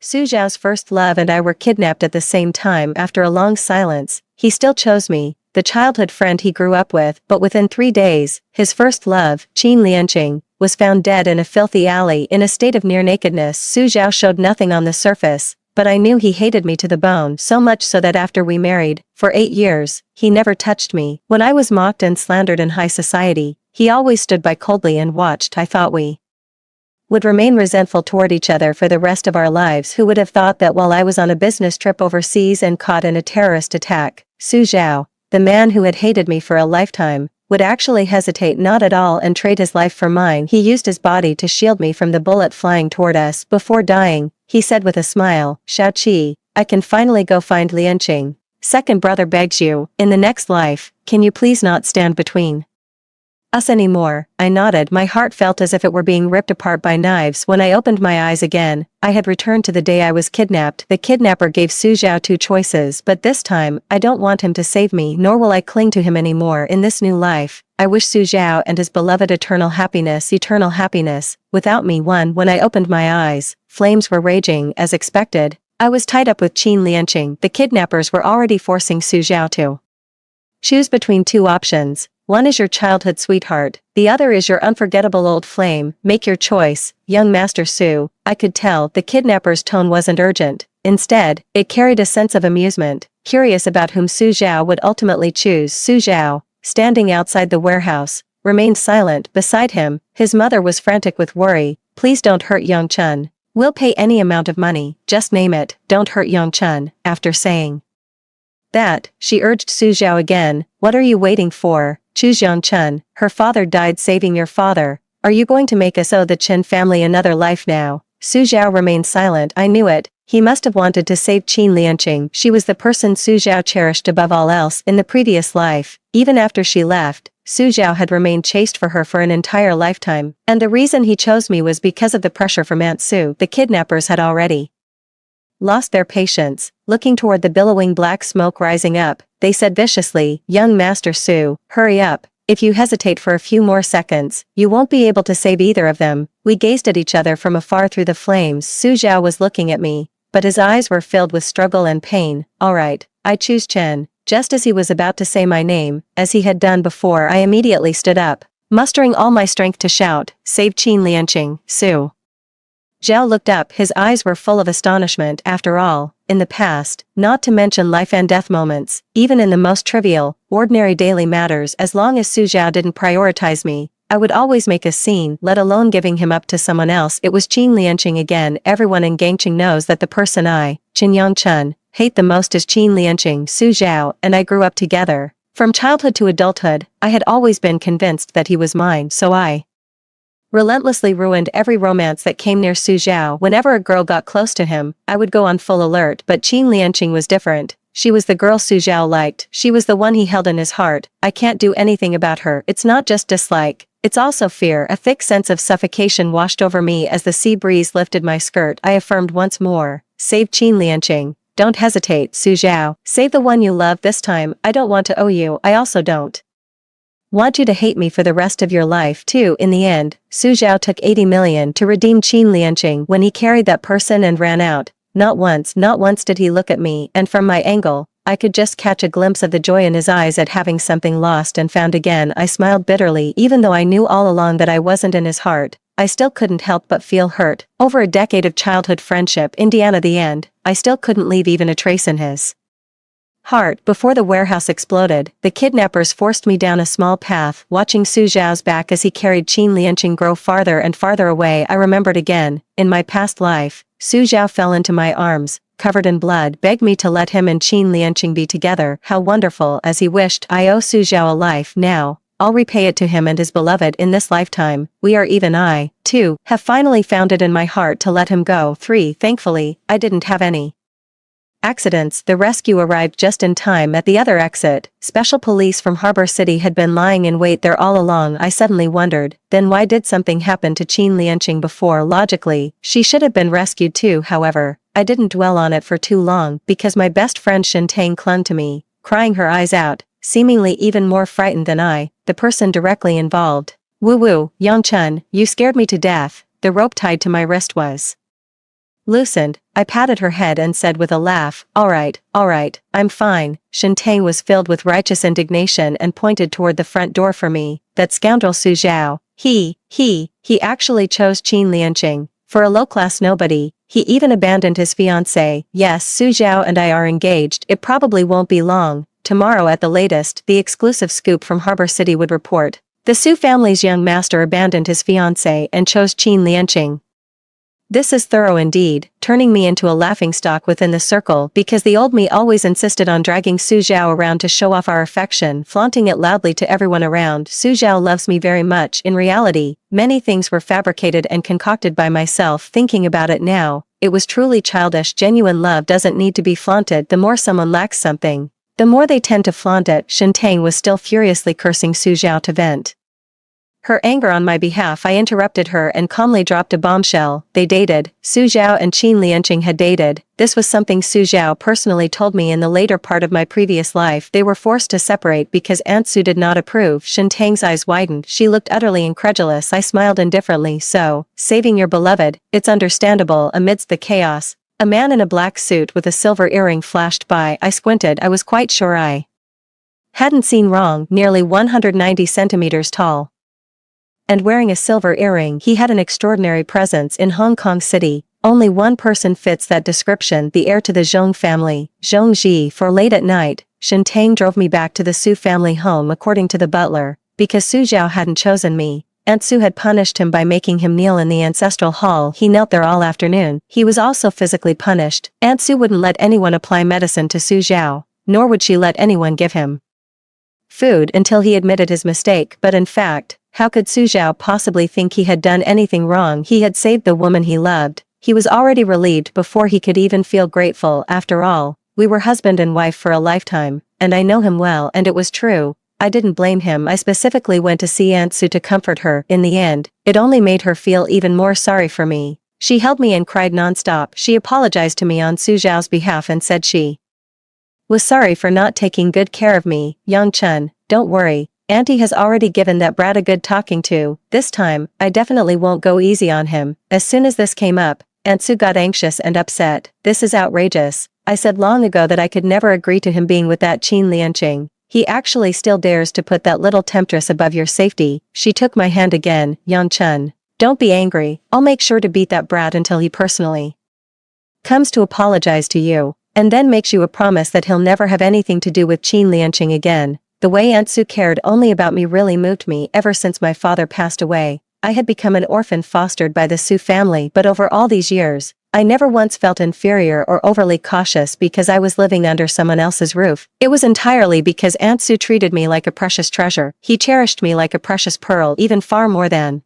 Su Zhao's first love and I were kidnapped at the same time. After a long silence, he still chose me, the childhood friend he grew up with, but within 3 days, his first love, Qin Lianqing, was found dead in a filthy alley in a state of near nakedness. Su Zhao showed nothing on the surface, but I knew he hated me to the bone, so much so that after we married, for 8 years, he never touched me. When I was mocked and slandered in high society, he always stood by coldly and watched. I thought we would remain resentful toward each other for the rest of our lives. Who would have thought that while I was on a business trip overseas and caught in a terrorist attack, Su Zhao, the man who had hated me for a lifetime, would actually hesitate not at all and trade his life for mine. He used his body to shield me from the bullet flying toward us. Before dying, he said with a smile, "Xiaoqi, I can finally go find Lianqing. Second brother begs you, in the next life, can you please not stand between us anymore?" I nodded. My heart felt as if it were being ripped apart by knives. When I opened my eyes again, I had returned to the day I was kidnapped. The kidnapper gave Su Zhao 2 choices, but this time, I don't want him to save me, nor will I cling to him anymore in this new life. I wish Su Zhao and his beloved eternal happiness. Without me. When I opened my eyes, flames were raging. As expected, I was tied up with Qin Lianqing. The kidnappers were already forcing Su Zhao to choose between 2 options. One is your childhood sweetheart, the other is your unforgettable old flame. Make your choice, young Master Su. I could tell the kidnapper's tone wasn't urgent. Instead, it carried a sense of amusement, curious about whom Su Zhao would ultimately choose. Su Zhao, standing outside the warehouse, remained silent. Beside him, his mother was frantic with worry. "Please don't hurt Yang Chun. We'll pay any amount of money, just name it, don't hurt Yang Chun." After saying that, she urged Su Zhao again, "What are you waiting for? Choose Yang Chun. Her father died saving your father. Are you going to make us owe the Chen family another life now?" Su Zhao remained silent. I knew it. He must have wanted to save Qin Lianqing. She was the person Su Zhao cherished above all else in the previous life. Even after she left, Su Zhao had remained chaste for her for an entire lifetime. And the reason he chose me was because of the pressure from Aunt Su. The kidnappers had already lost their patience. Looking toward the billowing black smoke rising up, they said viciously, "Young Master Su, hurry up. If you hesitate for a few more seconds, you won't be able to save either of them." We gazed at each other from afar through the flames. Su Zhao was looking at me, but his eyes were filled with struggle and pain. "All right, I choose Chen." Just as he was about to say my name, as he had done before, I immediately stood up, mustering all my strength to shout, "Save Qin Lianqing, Su." Zhao looked up. His eyes were full of astonishment. After all, in the past, not to mention life and death moments, even in the most trivial, ordinary daily matters, as long as Su Zhao didn't prioritize me, I would always make a scene, let alone giving him up to someone else. It was Qin Lianqing again. Everyone in Gangcheng knows that the person I, Qin Yang Chun, hate the most is Qin Lianqing. Su Zhao and I grew up together. From childhood to adulthood, I had always been convinced that he was mine, so I relentlessly ruined every romance that came near Su Zhao. Whenever a girl got close to him, I would go on full alert, but Qin Lianqing was different. She was the girl Su Zhao liked. She was the one he held in his heart. I can't do anything about her. It's not just dislike, it's also fear. A thick sense of suffocation washed over me as the sea breeze lifted my skirt. I affirmed once more, "Save Qin Lianqing. Don't hesitate, Su Zhao. Save the one you love this time. I don't want to owe you. I also don't want you to hate me for the rest of your life too." In the end, Su Zhao took 80 million to redeem Qin Lianqing. When he carried that person and ran out, not once did he look at me, and from my angle, I could just catch a glimpse of the joy in his eyes at having something lost and found again. I smiled bitterly. Even though I knew all along that I wasn't in his heart, I still couldn't help but feel hurt. Over a decade of childhood friendship, Indiana the end, I still couldn't leave even a trace in his heart. Before the warehouse exploded, the kidnappers forced me down a small path, watching Su Zhao's back as he carried Qin Lianqing grow farther and farther away. I remembered again, in my past life, Su Zhao fell into my arms, covered in blood, begged me to let him and Qin Lianqing be together. How wonderful, as he wished. I owe Su Zhao a life now. I'll repay it to him and his beloved in this lifetime. We are even. I, too, have finally found it in my heart to let him go. 3. Thankfully, I didn't have any accidents. The rescue arrived just in time. At the other exit, special police from Harbor City had been lying in wait there all along. I suddenly wondered, then why did something happen to Qin Lianqing before? Logically, she should have been rescued too. However, I didn't dwell on it for too long, because my best friend Shen Tang clung to me, crying her eyes out, seemingly even more frightened than I, the person directly involved. "Woo woo, Yang Chun, you scared me to death." The rope tied to my wrist was loosened, I patted her head and said with a laugh, all right, I'm fine. Shintang was filled with righteous indignation and pointed toward the front door for me. That scoundrel Su Zhao. He actually chose Qin Lianqing. For a low-class nobody, he even abandoned his fiancée. Yes, Su Zhao and I are engaged. It probably won't be long. Tomorrow at the latest, the exclusive scoop from Harbor City would report. The Su family's young master abandoned his fiancée and chose Qin Lianqing. This is thorough indeed, turning me into a laughingstock within the circle because the old me always insisted on dragging Su Zhao around to show off our affection, flaunting it loudly to everyone around. Su Zhao loves me very much. In reality, many things were fabricated and concocted by myself. Thinking about it now, it was truly childish. Genuine love doesn't need to be flaunted. The more someone lacks something, the more they tend to flaunt it. Shintang was still furiously cursing Su Zhao to vent her anger on my behalf. I interrupted her and calmly dropped a bombshell. They dated. Su Zhao and Qin Lianqing had dated. This was something Su Zhao personally told me in the later part of my previous life. They were forced to separate because Aunt Su did not approve. Shintang's eyes widened. She looked utterly incredulous. I smiled indifferently. So, saving your beloved, it's understandable. Amidst the chaos, a man in a black suit with a silver earring flashed by. I squinted. I was quite sure I hadn't seen wrong. Nearly 190 centimeters tall and wearing a silver earring, he had an extraordinary presence in Hong Kong City. Only one person fits that description, the heir to the Zhong family, Zhong Ji. For late at night, Shintang drove me back to the Su family home according to the butler. Because Su Zhao hadn't chosen me, Aunt Su had punished him by making him kneel in the ancestral hall. He knelt there all afternoon. He was also physically punished. Aunt Su wouldn't let anyone apply medicine to Su Zhao, nor would she let anyone give him food until he admitted his mistake. But in fact, how could Su Zhao possibly think he had done anything wrong? He had saved the woman he loved. He was already relieved before he could even feel grateful. After all, we were husband and wife for a lifetime, and I know him well, and it was true. I didn't blame him. I specifically went to see Aunt Su to comfort her. In the end, it only made her feel even more sorry for me. She held me and cried nonstop. She apologized to me on Su Zhao's behalf and said she was sorry for not taking good care of me. Yang Chun, don't worry. Auntie has already given that brat a good talking to. This time, I definitely won't go easy on him. As soon as this came up, Aunt Su got anxious and upset. This is outrageous. I said long ago that I could never agree to him being with that Qin Lianqing. He actually still dares to put that little temptress above your safety. She took my hand again. Yang Chun, don't be angry. I'll make sure to beat that brat until he personally comes to apologize to you, and then makes you a promise that he'll never have anything to do with Qin Lianqing again. The way Aunt Su cared only about me really moved me. Ever since my father passed away, I had become an orphan fostered by the Su family, but over all these years, I never once felt inferior or overly cautious because I was living under someone else's roof. It was entirely because Aunt Su treated me like a precious treasure. He cherished me like a precious pearl, even far more than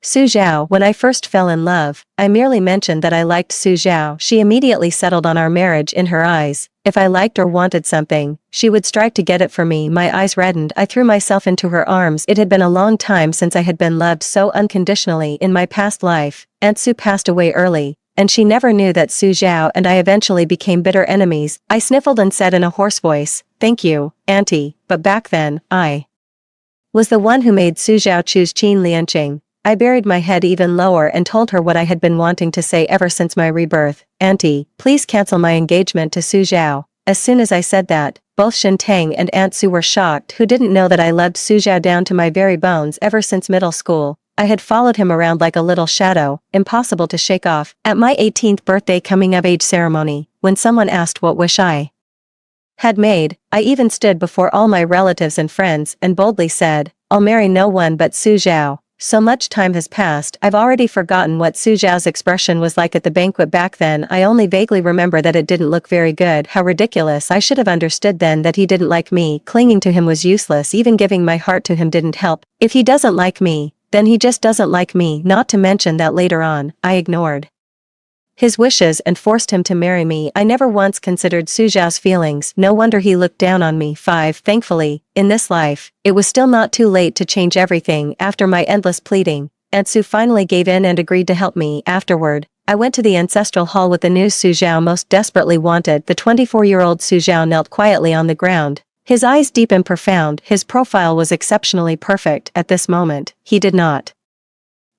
Su Zhao. When I first fell in love, I merely mentioned that I liked Su Zhao. She immediately settled on our marriage. In her eyes, if I liked or wanted something, she would strike to get it for me. My eyes reddened. I threw myself into her arms. It had been a long time since I had been loved so unconditionally in my past life. Aunt Su passed away early, and she never knew that Su Zhao and I eventually became bitter enemies. I sniffled and said in a hoarse voice, "Thank you, Auntie, but back then, I was the one who made Su Zhao choose Qin Lianqing." I buried my head even lower and told her what I had been wanting to say ever since my rebirth. "Auntie, please cancel my engagement to Su Zhao." As soon as I said that, both Shintang and Aunt Su were shocked. Who didn't know that I loved Su Zhao down to my very bones ever since middle school? I had followed him around like a little shadow, impossible to shake off. At my 18th birthday coming-of-age ceremony, when someone asked what wish I had made, I even stood before all my relatives and friends and boldly said, "I'll marry no one but Su Zhao." So much time has passed, I've already forgotten what Su Zhao's expression was like at the banquet back then. I only vaguely remember that it didn't look very good. How ridiculous. I should have understood then that he didn't like me. Clinging to him was useless. Even giving my heart to him didn't help. If he doesn't like me, then he just doesn't like me. Not to mention that later on, I ignored his wishes and forced him to marry me. I never once considered Su Zhao's feelings. No wonder he looked down on me. 5. Thankfully, in this life, it was still not too late to change everything. After my endless pleading, Aunt Su finally gave in and agreed to help me. Afterward, I went to the ancestral hall with the news Su Zhao most desperately wanted. The 24-year-old Su Zhao knelt quietly on the ground, his eyes deep and profound. His profile was exceptionally perfect. At this moment, he did not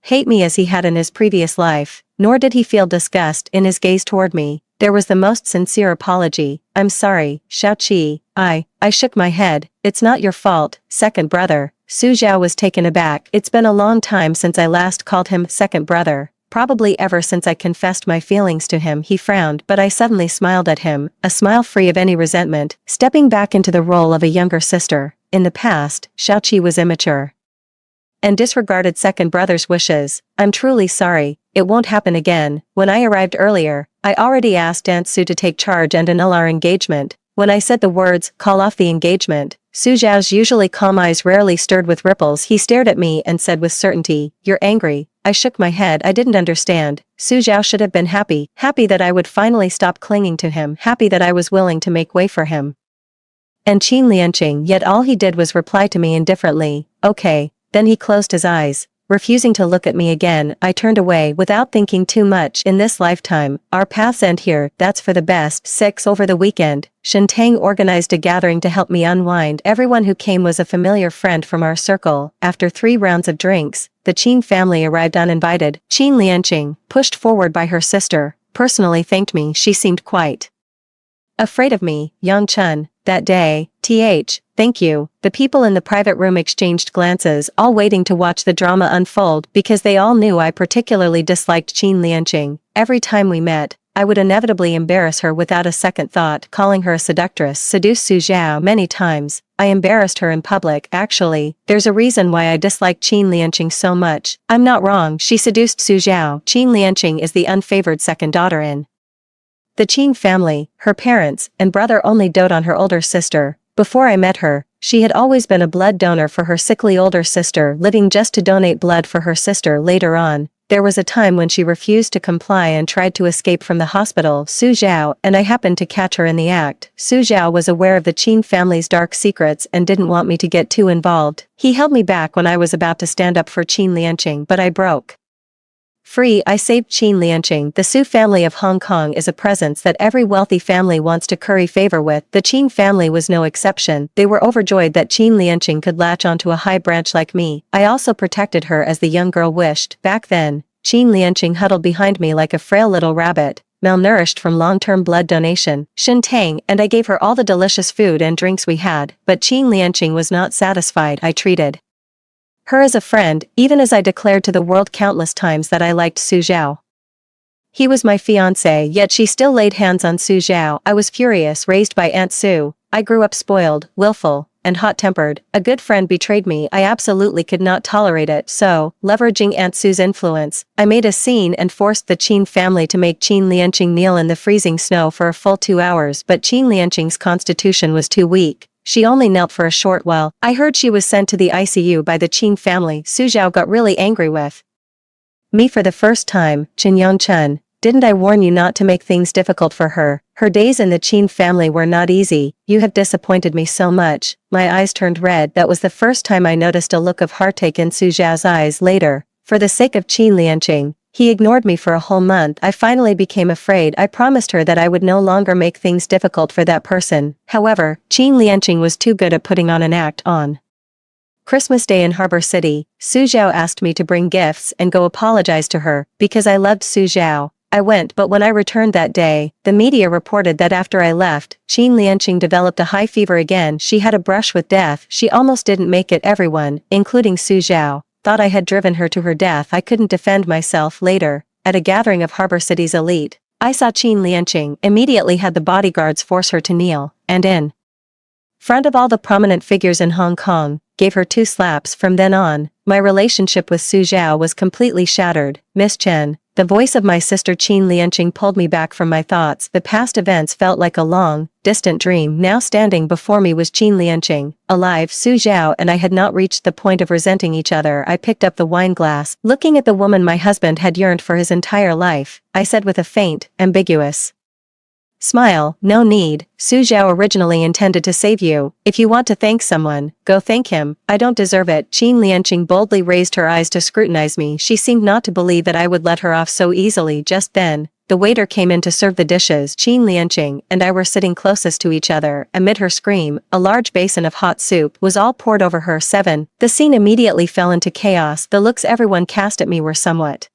hate me as he had in his previous life, nor did he feel disgust in his gaze toward me. There was the most sincere apology. I'm sorry, Xiaoqi. I shook my head. It's not your fault, second brother. Su Zhao was taken aback. It's been a long time since I last called him second brother. Probably ever since I confessed my feelings to him. He frowned, but I suddenly smiled at him, a smile free of any resentment, stepping back into the role of a younger sister. In the past, Xiaoqi was immature and disregarded second brother's wishes. I'm truly sorry, it won't happen again. When I arrived earlier, I already asked Aunt Su to take charge and annul our engagement. When I said the words, call off the engagement, Su Zhao's usually calm eyes rarely stirred with ripples. He stared at me and said with certainty, you're angry. I shook my head. I didn't understand. Su Zhao should have been happy that I would finally stop clinging to him, happy that I was willing to make way for him. And Qin Lianqing, yet all he did was reply to me indifferently, okay. Then he closed his eyes, refusing to look at me again. I turned away without thinking too much. In this lifetime, our paths end here, that's for the best. 6 Over the weekend, Shentang organized a gathering to help me unwind. Everyone who came was a familiar friend from our circle. After 3 rounds of drinks, the Qin family arrived uninvited. Qin Lianqing, pushed forward by her sister, personally thanked me. She seemed quite afraid of me. Yang Chun, that day, thank you. The people in the private room exchanged glances, all waiting to watch the drama unfold because they all knew I particularly disliked Qin Lianqing. Every time we met, I would inevitably embarrass her without a second thought, calling her a seductress. Seduced Su Zhao many times. I embarrassed her in public. Actually, there's a reason why I dislike Qin Lianqing so much. I'm not wrong, she seduced Su Zhao. Qin Lianqing is the unfavored second daughter in the Qin family. Her parents and brother only dote on her older sister. Before I met her, she had always been a blood donor for her sickly older sister, living just to donate blood for her sister later on. There was a time when she refused to comply and tried to escape from the hospital. Su Zhao and I happened to catch her in the act. Su Zhao was aware of the Qin family's dark secrets and didn't want me to get too involved. He held me back when I was about to stand up for Qin Lianqing, but I broke free. I saved Qin Lianqing. The Su family of Hong Kong is a presence that every wealthy family wants to curry favor with. The Qin family was no exception. They were overjoyed that Qin Lianqing could latch onto a high branch like me. I also protected her as the young girl wished. Back then, Qin Lianqing huddled behind me like a frail little rabbit, malnourished from long-term blood donation. Shentang and I gave her all the delicious food and drinks we had, but Qin Lianqing was not satisfied. I treated her as a friend, even as I declared to the world countless times that I liked Su Zhao. He was my fiancé, yet she still laid hands on Su Zhao. I was furious. Raised by Aunt Su, I grew up spoiled, willful, and hot-tempered. A good friend betrayed me. I absolutely could not tolerate it, so, leveraging Aunt Su's influence, I made a scene and forced the Qin family to make Qin Lianqing kneel in the freezing snow for a full 2 hours, but Qin Lianqing's constitution was too weak. She only knelt for a short while. I heard she was sent to the ICU by the Qin family. Su Zhao got really angry with me for the first time. Qin Yangchun, didn't I warn you not to make things difficult for her? Her days in the Qin family were not easy. You have disappointed me so much. My eyes turned red. That was the first time I noticed a look of heartache in Su Zhao's eyes. Later, for the sake of Qin Lianqing, he ignored me for a whole month. I finally became afraid. I promised her that I would no longer make things difficult for that person. However, Qin Lianqing was too good at putting on an act. On Christmas Day in Harbor City, Su Zhao asked me to bring gifts and go apologize to her, because I loved Su Zhao. I went, but when I returned that day, the media reported that after I left, Qin Lianqing developed a high fever again. She had a brush with death. She almost didn't make it. Everyone, including Su Zhao, thought I had driven her to her death. I couldn't defend myself. Later, at a gathering of Harbor City's elite, I saw Qin Lianqing, immediately had the bodyguards force her to kneel, and in front of all the prominent figures in Hong Kong, gave her 2 slaps. From then on, my relationship with Su Zhao was completely shattered. Miss Chen, the voice of my sister Qin Lianqing pulled me back from my thoughts. The past events felt like a long, distant dream. Now standing before me was Qin Lianqing, alive. Su Zhao and I had not reached the point of resenting each other. I picked up the wine glass. Looking at the woman my husband had yearned for his entire life, I said with a faint, ambiguous smile, no need. Su Zhao originally intended to save you. If you want to thank someone, go thank him. I don't deserve it. Qin Lianqing boldly raised her eyes to scrutinize me. She seemed not to believe that I would let her off so easily. Just then, the waiter came in to serve the dishes. Qin Lianqing and I were sitting closest to each other. Amid her scream, a large basin of hot soup was all poured over her. 7. The scene immediately fell into chaos. The looks everyone cast at me were somewhat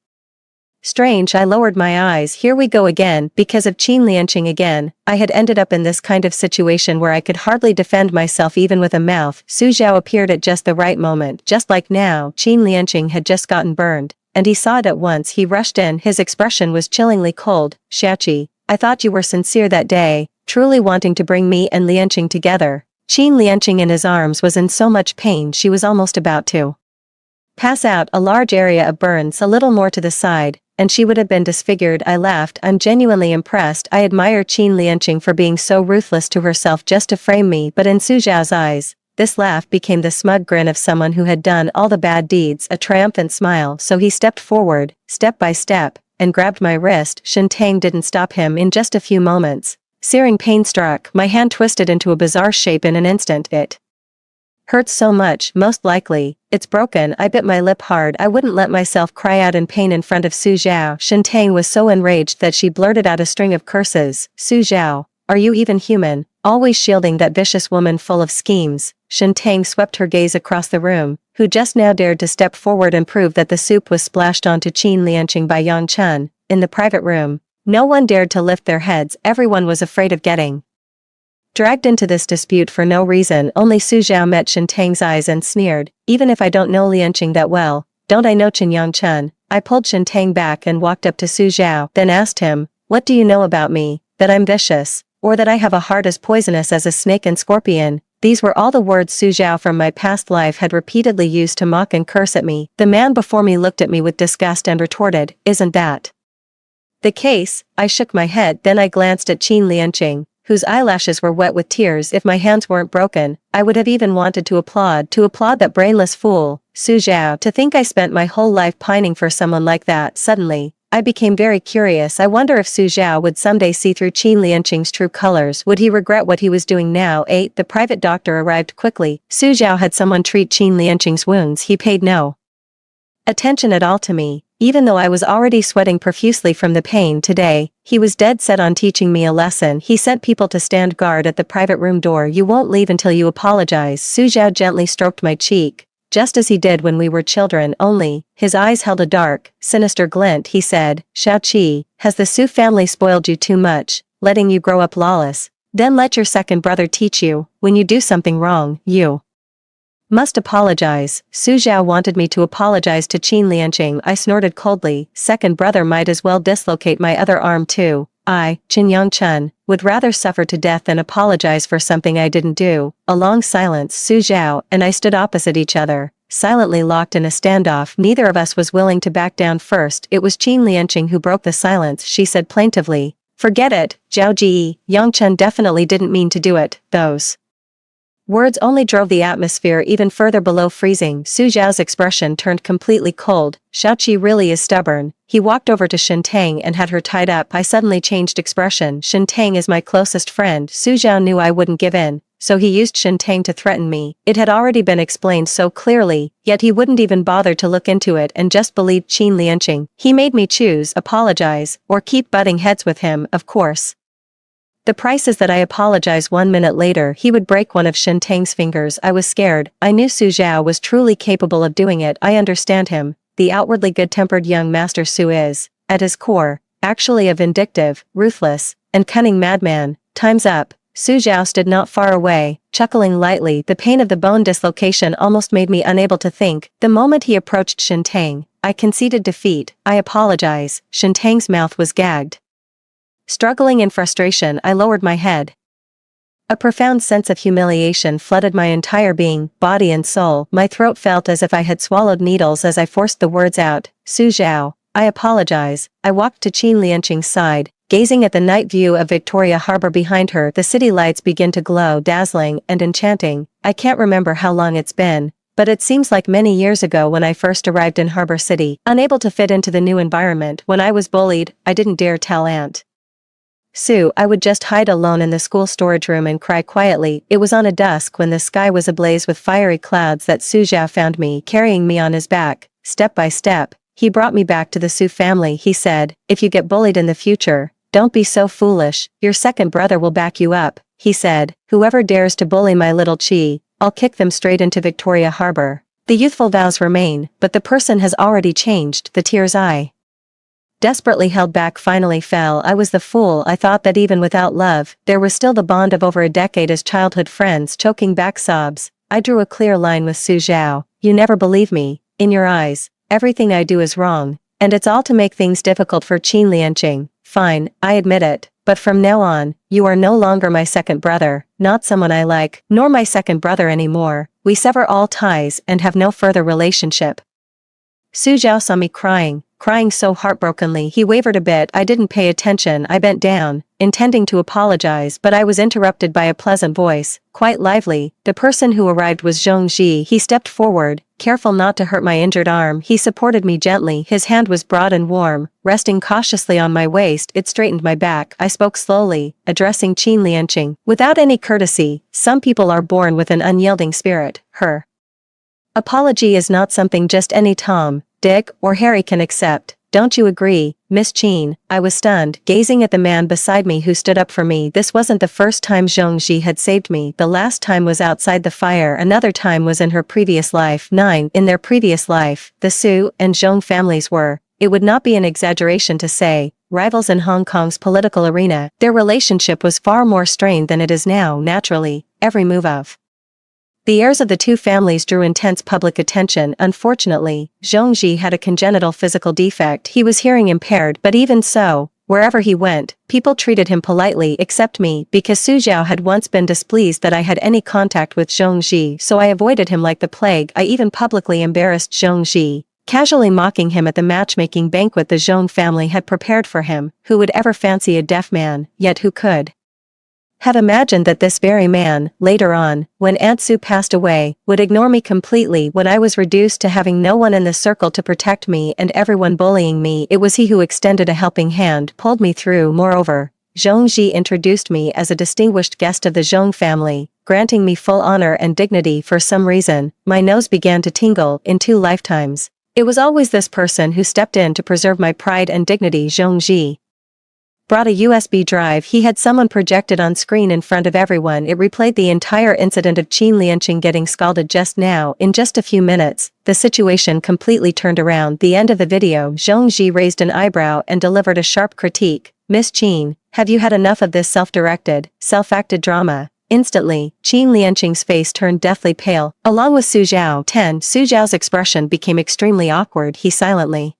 strange. I lowered my eyes. Here we go again. Because of Qin Lianqing again, I had ended up in this kind of situation where I could hardly defend myself even with a mouth. Su Zhao appeared at just the right moment. Just like now, Qin Lianqing had just gotten burned, and he saw it at once. He rushed in. His expression was chillingly cold. Xiaoqi, I thought you were sincere that day, truly wanting to bring me and Lianqing together. Qin Lianqing in his arms was in so much pain she was almost about to pass out. A large area of burns a little more to the side, and she would have been disfigured. I laughed. I'm genuinely impressed. I admire Qin Lianqing for being so ruthless to herself just to frame me. But in Su Zhao's eyes, this laugh became the smug grin of someone who had done all the bad deeds, a triumphant smile. So he stepped forward, step by step, and grabbed my wrist. Shen Tang didn't stop him. In just a few moments, searing pain struck. My hand twisted into a bizarre shape in an instant. It hurts so much. Most likely, it's broken. I bit my lip hard. I wouldn't let myself cry out in pain in front of Su Zhao. Shen Tang was so enraged that she blurted out a string of curses. Su Zhao, are you even human? Always shielding that vicious woman full of schemes. Shen Tang swept her gaze across the room, who just now dared to step forward and prove that the soup was splashed onto Qin Lianqing by Yang Chen. In the private room, no one dared to lift their heads. Everyone was afraid of getting dragged into this dispute for no reason. Only Su Zhao met Shen Tang's eyes and sneered, even if I don't know Lianqing that well, don't I know Yang Chen? I pulled Shen Tang back and walked up to Su Zhao, then asked him, what do you know about me? That I'm vicious, or that I have a heart as poisonous as a snake and scorpion? These were all the words Su Zhao from my past life had repeatedly used to mock and curse at me. The man before me looked at me with disgust and retorted, isn't that the case? I shook my head. Then I glanced at Qin Lianqing, whose eyelashes were wet with tears. If my hands weren't broken, I would have even wanted to applaud that brainless fool. Su Zhao, to think I spent my whole life pining for someone like that. Suddenly, I became very curious. I wonder if Su Zhao would someday see through Qin Lianqing's true colors. Would he regret what he was doing now? 8. The private doctor arrived quickly. Su Zhao had someone treat Qin Lianqing's wounds. He paid no attention at all to me, even though I was already sweating profusely from the pain. Today, he was dead set on teaching me a lesson. He sent people to stand guard at the private room door. You won't leave until you apologize. Su Zhao gently stroked my cheek, just as he did when we were children, only, his eyes held a dark, sinister glint. He said, Xiaoqi, has the Su family spoiled you too much, letting you grow up lawless? Then let your second brother teach you. When you do something wrong, you must apologize. Su Zhao wanted me to apologize to Qin Lianqing. I snorted coldly. Second brother might as well dislocate my other arm too. I, Yang Chen, would rather suffer to death than apologize for something I didn't do. A long silence. Su Zhao and I stood opposite each other, silently locked in a standoff. Neither of us was willing to back down. First, it was Qin Lianqing who broke the silence. She said plaintively, forget it, Zhao Ji. Yang Chen definitely didn't mean to do it. Those words only drove the atmosphere even further below freezing. Su Zhao's expression turned completely cold. Xiaoqi really is stubborn. He walked over to Shen Tang and had her tied up. I suddenly changed expression. Shen Tang is my closest friend. Su Zhao knew I wouldn't give in, so he used Shen Tang to threaten me. It had already been explained so clearly, yet he wouldn't even bother to look into it and just believed Qin Lianqing. He made me choose, apologize, or keep butting heads with him. Of course, the price is that I apologize. 1 minute later, he would break one of Shen Tang's fingers. I was scared. I knew Su Zhao was truly capable of doing it. I understand him. The outwardly good-tempered young master Su is, at his core, actually a vindictive, ruthless, and cunning madman. Time's up. Su Zhao stood not far away, chuckling lightly. The pain of the bone dislocation almost made me unable to think. The moment he approached Shen Tang, I conceded defeat. I apologize. Shen Tang's mouth was gagged. Struggling in frustration, I lowered my head. A profound sense of humiliation flooded my entire being, body and soul. My throat felt as if I had swallowed needles as I forced the words out. Su Zhao, I apologize. I walked to Qin Lianqing's side, gazing at the night view of Victoria Harbor behind her. The city lights begin to glow, dazzling and enchanting. I can't remember how long it's been, but it seems like many years ago when I first arrived in Harbor City. Unable to fit into the new environment, when I was bullied, I didn't dare tell Aunt Su. I would just hide alone in the school storage room and cry quietly. It was on a dusk when the sky was ablaze with fiery clouds that Su Zhao found me, carrying me on his back, step by step, He brought me back to the Su family. He said, if you get bullied in the future, don't be so foolish, your second brother will back you up. He said, whoever dares to bully my little Chi, I'll kick them straight into Victoria Harbor. The youthful vows remain, but the person has already changed. The tears I desperately held back finally fell. I was the fool. I thought that even without love, there was still the bond of over a decade as childhood friends. Choking back sobs, I drew a clear line with Su Zhao. You never believe me. In your eyes, everything I do is wrong, and it's all to make things difficult for Qin Lianqing. Fine, I admit it, but from now on, you are no longer my second brother, not someone I like, nor my second brother anymore. We sever all ties and have no further relationship. Su Zhao saw me crying so heartbrokenly. He wavered a bit. I didn't pay attention. I bent down, intending to apologize, but I was interrupted by a pleasant voice, quite lively. The person who arrived was Zhong Ji. He stepped forward, careful not to hurt my injured arm. He supported me gently. His hand was broad and warm, resting cautiously on my waist. It straightened my back. I spoke slowly, addressing Qin Lianqing, without any courtesy. Some people are born with an unyielding spirit. Her apology is not something just any Tom, Dick, or Harry can accept. Don't you agree, Miss Qin? I was stunned, gazing at the man beside me who stood up for me. This wasn't the first time Zhong Ji had saved me. The last time was outside the fire. Another time was in her previous life. In their previous life, the Su and Zhong families were, it would not be an exaggeration to say, rivals in Hong Kong's political arena. Their relationship was far more strained than it is now. Naturally, every move of the heirs of the two families drew intense public attention. Unfortunately, Zhong Ji had a congenital physical defect. He was hearing impaired, but even so, wherever he went, people treated him politely except me, because Su Zhao had once been displeased that I had any contact with Zhong Ji, so I avoided him like the plague. I even publicly embarrassed Zhong Ji, casually mocking him at the matchmaking banquet the Zhong family had prepared for him. Who would ever fancy a deaf man, yet who could have imagined that this very man, later on, when Aunt Su passed away, would ignore me completely when I was reduced to having no one in the circle to protect me and everyone bullying me. It was he who extended a helping hand, pulled me through. Moreover, Zhong Ji introduced me as a distinguished guest of the Zhong family, granting me full honor and dignity. For some reason, my nose began to tingle. In 2 lifetimes, it was always this person who stepped in to preserve my pride and dignity. Zhong Ji brought a USB drive. He had someone projected on screen in front of everyone. It replayed the entire incident of Qin Lianqing getting scalded just now. In just a few minutes, the situation completely turned around. The end of the video, Zhong Ji raised an eyebrow and delivered a sharp critique. Miss Qin, have you had enough of this self-directed, self-acted drama? Instantly, Qin Lianqing's face turned deathly pale, along with Su Zhao. Su Zhao's expression became extremely awkward. He silently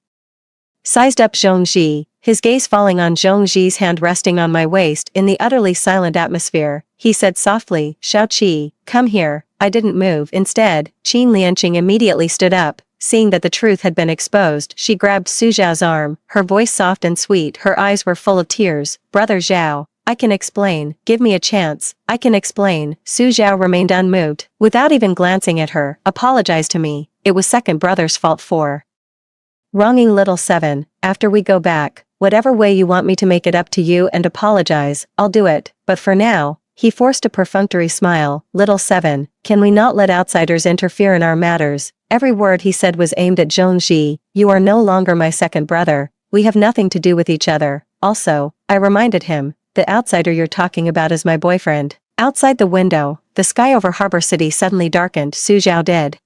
sized up Zhong Ji, his gaze falling on Zhong Ji's hand resting on my waist. In the utterly silent atmosphere, he said softly, Xiao Qi, come here. I didn't move. Instead, Qin Lianqing immediately stood up. Seeing that the truth had been exposed, she grabbed Su Zhao's arm, her voice soft and sweet. Her eyes were full of tears. Brother Zhao, I can explain. Give me a chance. I can explain. Su Zhao remained unmoved, without even glancing at her. Apologize to me. It was second brother's fault for wronging little Seven. After we go back, whatever way you want me to make it up to you and apologize, I'll do it. But for now, he forced a perfunctory smile. Little Seven, can we not let outsiders interfere in our matters? Every word he said was aimed at Zhong Ji. You are no longer my second brother. We have nothing to do with each other. Also, I reminded him, the outsider you're talking about is my boyfriend. Outside the window, the sky over Harbor City suddenly darkened. Su Zhao did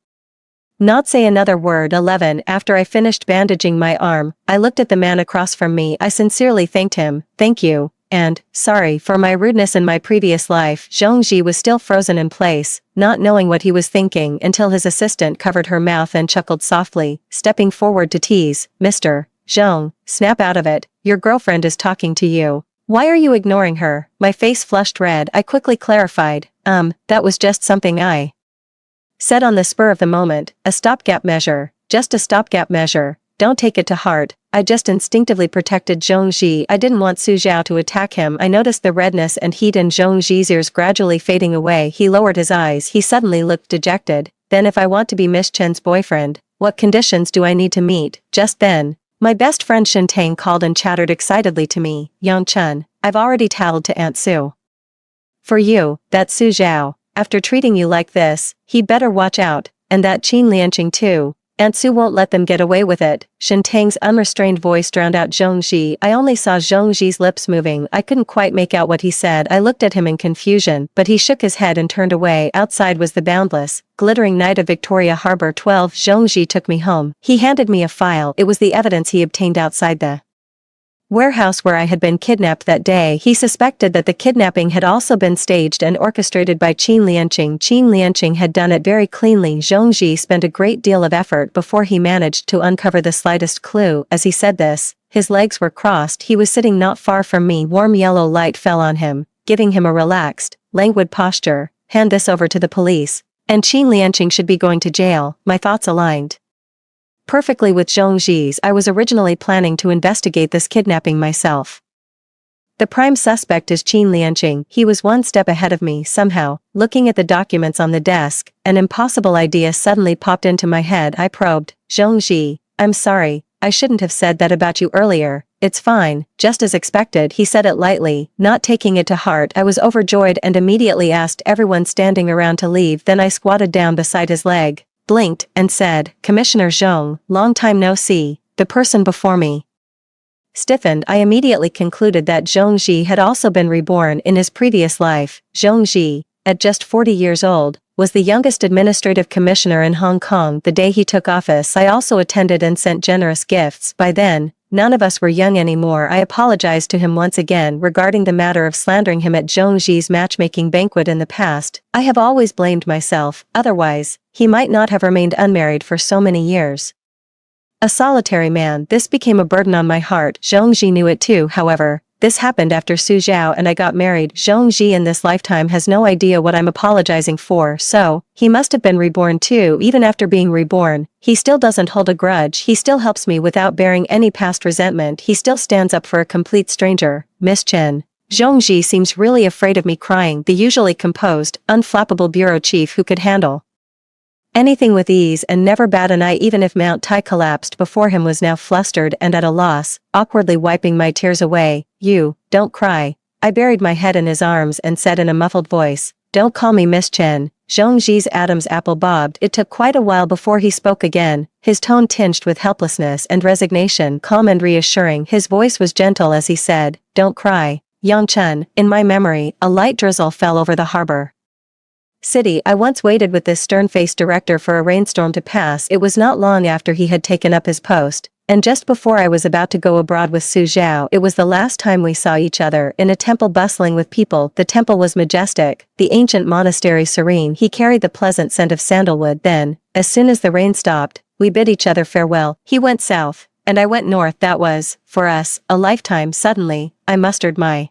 not say another word. 11. After I finished bandaging my arm, I looked at the man across from me. I sincerely thanked him. Thank you. And, sorry for my rudeness in my previous life. Zhong Ji was still frozen in place, not knowing what he was thinking until his assistant covered her mouth and chuckled softly, stepping forward to tease. Mr. Zhong, snap out of it. Your girlfriend is talking to you. Why are you ignoring her? My face flushed red. I quickly clarified, that was just something I said on the spur of the moment, a stopgap measure, just a stopgap measure. Don't take it to heart. I just instinctively protected Zhong Ji. I didn't want Su Zhao to attack him. I noticed the redness and heat in Zhong Ji's ears gradually fading away. He lowered his eyes. He suddenly looked dejected. Then if I want to be Miss Chen's boyfriend, what conditions do I need to meet? Just then, my best friend Shen Tang called and chattered excitedly to me. Yang Chen, I've already tattled to Aunt Su. For you, that Su Zhao, after treating you like this, he'd better watch out, and that Qin Lianqing too. Aunt Su won't let them get away with it. Shen Tang's unrestrained voice drowned out Zhong Ji. I only saw Zhong Ji's lips moving. I couldn't quite make out what he said. I looked at him in confusion, but he shook his head and turned away. Outside was the boundless, glittering night of Victoria Harbor. 12. Zhong Ji took me home. He handed me a file. It was the evidence he obtained outside the warehouse where I had been kidnapped that day. He suspected that the kidnapping had also been staged and orchestrated by Qin Lianqing. Qin Lianqing had done it very cleanly. Zhong Ji spent a great deal of effort before he managed to uncover the slightest clue. As he said this, his legs were crossed. He was sitting not far from me. Warm yellow light fell on him, giving him a relaxed, languid posture. Hand this over to the police, and Qin Lianqing should be going to jail. My thoughts aligned perfectly with Zhong Ji's. I was originally planning to investigate this kidnapping myself. The prime suspect is Qin Lianqing. He was one step ahead of me. Somehow, looking at the documents on the desk, an impossible idea suddenly popped into my head. I probed. Zhong Ji, I'm sorry, I shouldn't have said that about you earlier. It's fine, just as expected. He said it lightly, not taking it to heart. I was overjoyed and immediately asked everyone standing around to leave. Then I squatted down beside his leg, blinked, and said, Commissioner Zhong, long time no see. The person before me stiffened. I immediately concluded that Zhong Ji had also been reborn in his previous life. Zhong Ji, at just 40 years old, was the youngest administrative commissioner in Hong Kong. The day he took office, I also attended and sent generous gifts. By then, none of us were young anymore. I apologized to him once again regarding the matter of slandering him at Zhong Ji's matchmaking banquet in the past. I have always blamed myself, otherwise, he might not have remained unmarried for so many years. A solitary man, this became a burden on my heart. Zhong Ji knew it too. However, this happened after Su Zhao and I got married. Zhong Ji in this lifetime has no idea what I'm apologizing for, so, he must have been reborn too. Even after being reborn, he still doesn't hold a grudge. He still helps me without bearing any past resentment. He still stands up for a complete stranger. Miss Chen. Zhong Ji seems really afraid of me crying. The usually composed, unflappable bureau chief who could handle anything with ease and never bat an eye even if Mount Tai collapsed before him, was now flustered and at a loss, awkwardly wiping my tears away. You, don't cry. I buried my head in his arms and said in a muffled voice, Don't call me Miss Chen. Zhong Ji's Adam's apple bobbed. It took quite a while before he spoke again, his tone tinged with helplessness and resignation, calm and reassuring. His voice was gentle as he said, Don't cry. Yang Chen. In my memory, a light drizzle fell over the harbor city. I once waited with this stern-faced director for a rainstorm to pass. It was not long after he had taken up his post, and just before I was about to go abroad with Su Zhao. It was the last time we saw each other. In a temple bustling with people. The temple was majestic, the ancient monastery serene. He carried the pleasant scent of sandalwood. Then, as soon as the rain stopped, we bid each other farewell. He went south, and I went north. That was, for us, a lifetime. Suddenly, I mustered my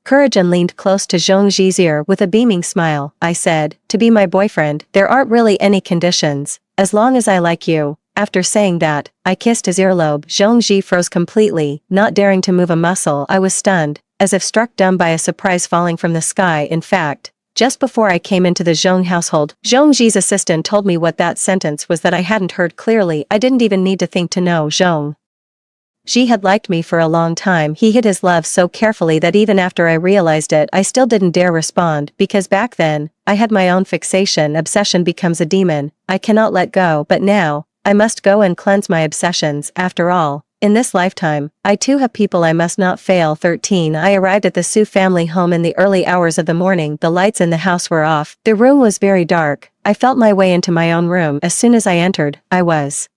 courage and leaned close to Zhong Ji's ear. With a beaming smile, I said, To be my boyfriend, there aren't really any conditions, as long as I like you. After saying that, I kissed his earlobe. Zhong Ji froze completely, not daring to move a muscle. I was stunned, as if struck dumb by a surprise falling from the sky. In fact, just before I came into the Zhong household, Zhong Ji's assistant told me what that sentence was that I hadn't heard clearly. I didn't even need to think to know. Zhong Ji had liked me for a long time. He hid his love so carefully that even after I realized it, I still didn't dare respond, because back then, I had my own fixation. Obsession becomes a demon. I cannot let go. But now, I must go and cleanse my obsessions. After all, in this lifetime, I too have people I must not fail. 13. I arrived at the Su family home in the early hours of the morning. The lights in the house were off. The room was very dark. I felt my way into my own room. As soon as I entered, I was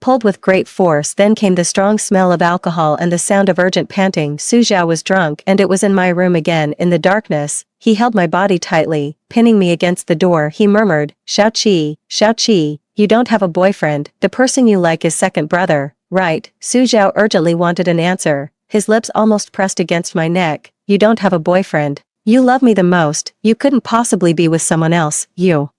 pulled with great force. Then came the strong smell of alcohol and the sound of urgent panting. Su Zhao was drunk and it was in my room again. In the darkness, he held my body tightly, pinning me against the door. He murmured, Xiao Qi, you don't have a boyfriend. The person you like is second brother, right? Su Zhao urgently wanted an answer, his lips almost pressed against my neck. You don't have a boyfriend. You love me the most. You couldn't possibly be with someone else. You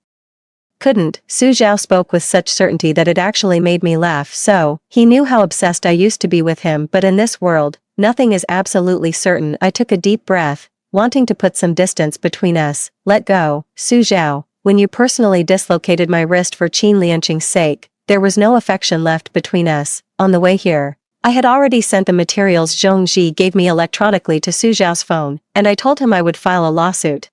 couldn't. Su Zhao spoke with such certainty that it actually made me laugh. So, he knew how obsessed I used to be with him. But in this world, nothing is absolutely certain. I took a deep breath, wanting to put some distance between us. Let go, Su Zhao. When you personally dislocated my wrist for Qin Lianqing's sake, there was no affection left between us. On the way here, I had already sent the materials Zhong Ji gave me electronically to Su Zhao's phone, and I told him I would file a lawsuit.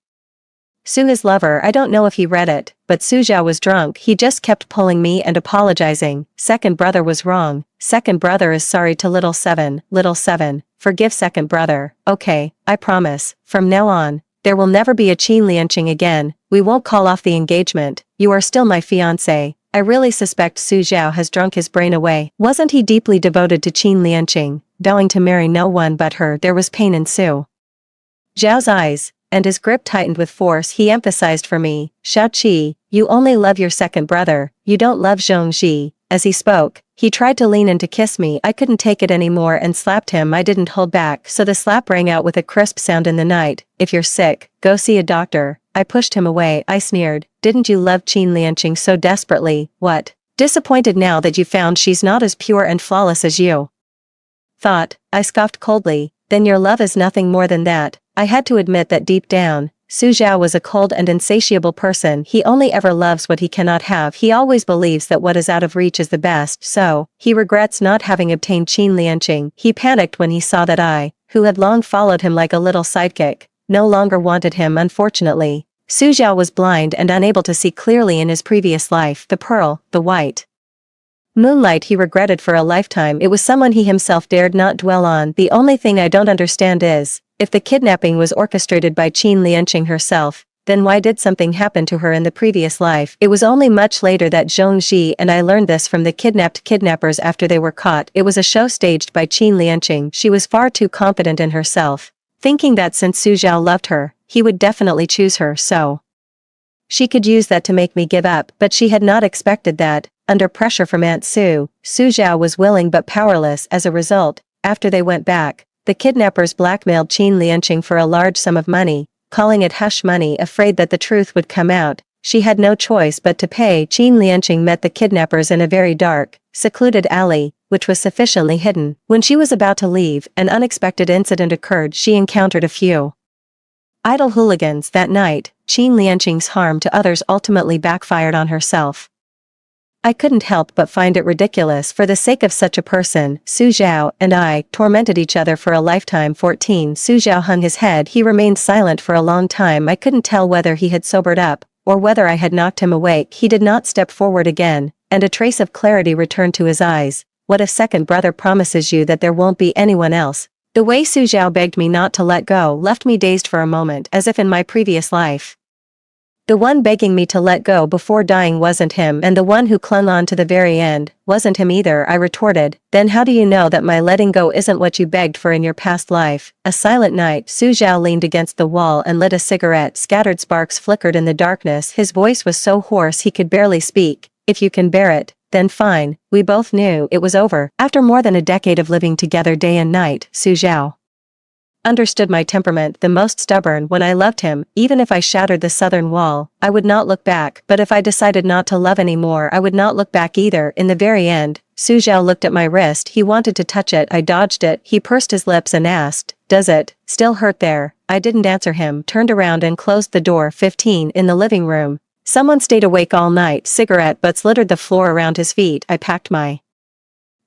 Su his lover. I don't know if he read it, but Su Zhao was drunk. He just kept pulling me and apologizing. Second brother was wrong. Second brother is sorry to little seven. Little seven, forgive second brother. Okay, I promise. From now on, there will never be a Qin Lianqing again. We won't call off the engagement. You are still my fiancé. I really suspect Su Zhao has drunk his brain away. Wasn't he deeply devoted to Qin Lianqing, vowing to marry no one but her? There was pain in Su Zhao's eyes, and his grip tightened with force. He emphasized for me, Shaoqi, you only love your second brother, you don't love Zhongji. As he spoke, he tried to lean in to kiss me. I couldn't take it anymore and slapped him. I didn't hold back, so the slap rang out with a crisp sound in the night. If you're sick, go see a doctor. I pushed him away. I sneered, didn't you love Qin Lianqing so desperately? What? Disappointed now that you found she's not as pure and flawless as you thought? I scoffed coldly. Then your love is nothing more than that. I had to admit that deep down, Su Zhao was a cold and insatiable person. He only ever loves what he cannot have. He always believes that what is out of reach is the best, so he regrets not having obtained Qin Lianqing. He panicked when he saw that I, who had long followed him like a little sidekick, no longer wanted him. Unfortunately, Su Zhao was blind and unable to see clearly in his previous life. The pearl, the white moonlight he regretted for a lifetime. It was someone he himself dared not dwell on. The only thing I don't understand is, if the kidnapping was orchestrated by Qin Lianqing herself, then why did something happen to her in the previous life? It was only much later that Zhongji and I learned this from the kidnappers after they were caught. It was a show staged by Qin Lianqing. She was far too confident in herself, thinking that since Su Zhao loved her, he would definitely choose her, so she could use that to make me give up. But she had not expected that, under pressure from Aunt Su, Su Zhao was willing but powerless. As a result, after they went back, the kidnappers blackmailed Qin Lianqing for a large sum of money, calling it hush money, afraid that the truth would come out. She had no choice but to pay. Qin Lianqing met the kidnappers in a very dark, secluded alley, which was sufficiently hidden. When she was about to leave, an unexpected incident occurred. She encountered a few idle hooligans. That night, Qin Lianqing's harm to others ultimately backfired on herself. I couldn't help but find it ridiculous. For the sake of such a person, Su Zhao and I tormented each other for a lifetime. 14. Su Zhao hung his head. He remained silent for a long time. I couldn't tell whether he had sobered up, or whether I had knocked him awake. He did not step forward again, and a trace of clarity returned to his eyes. What if second brother promises you that there won't be anyone else? The way Su Zhao begged me not to let go left me dazed for a moment, as if in my previous life the one begging me to let go before dying wasn't him, and the one who clung on to the very end wasn't him either. I retorted, then how do you know that my letting go isn't what you begged for in your past life? A silent night. Su Zhao leaned against the wall and lit a cigarette. Scattered sparks flickered in the darkness. His voice was so hoarse he could barely speak. If you can bear it, then fine. We both knew it was over. After more than a decade of living together day and night, Su Zhao understood my temperament. The most stubborn. When I loved him, even if I shattered the southern wall, I would not look back. But if I decided not to love anymore, I would not look back either. In the very end, Su Zhao looked at my wrist. He wanted to touch it. I dodged it. He pursed his lips and asked, does it still hurt there? I didn't answer him, turned around and closed the door. 15. In the living room, someone stayed awake all night. Cigarette butts littered the floor around his feet. I packed my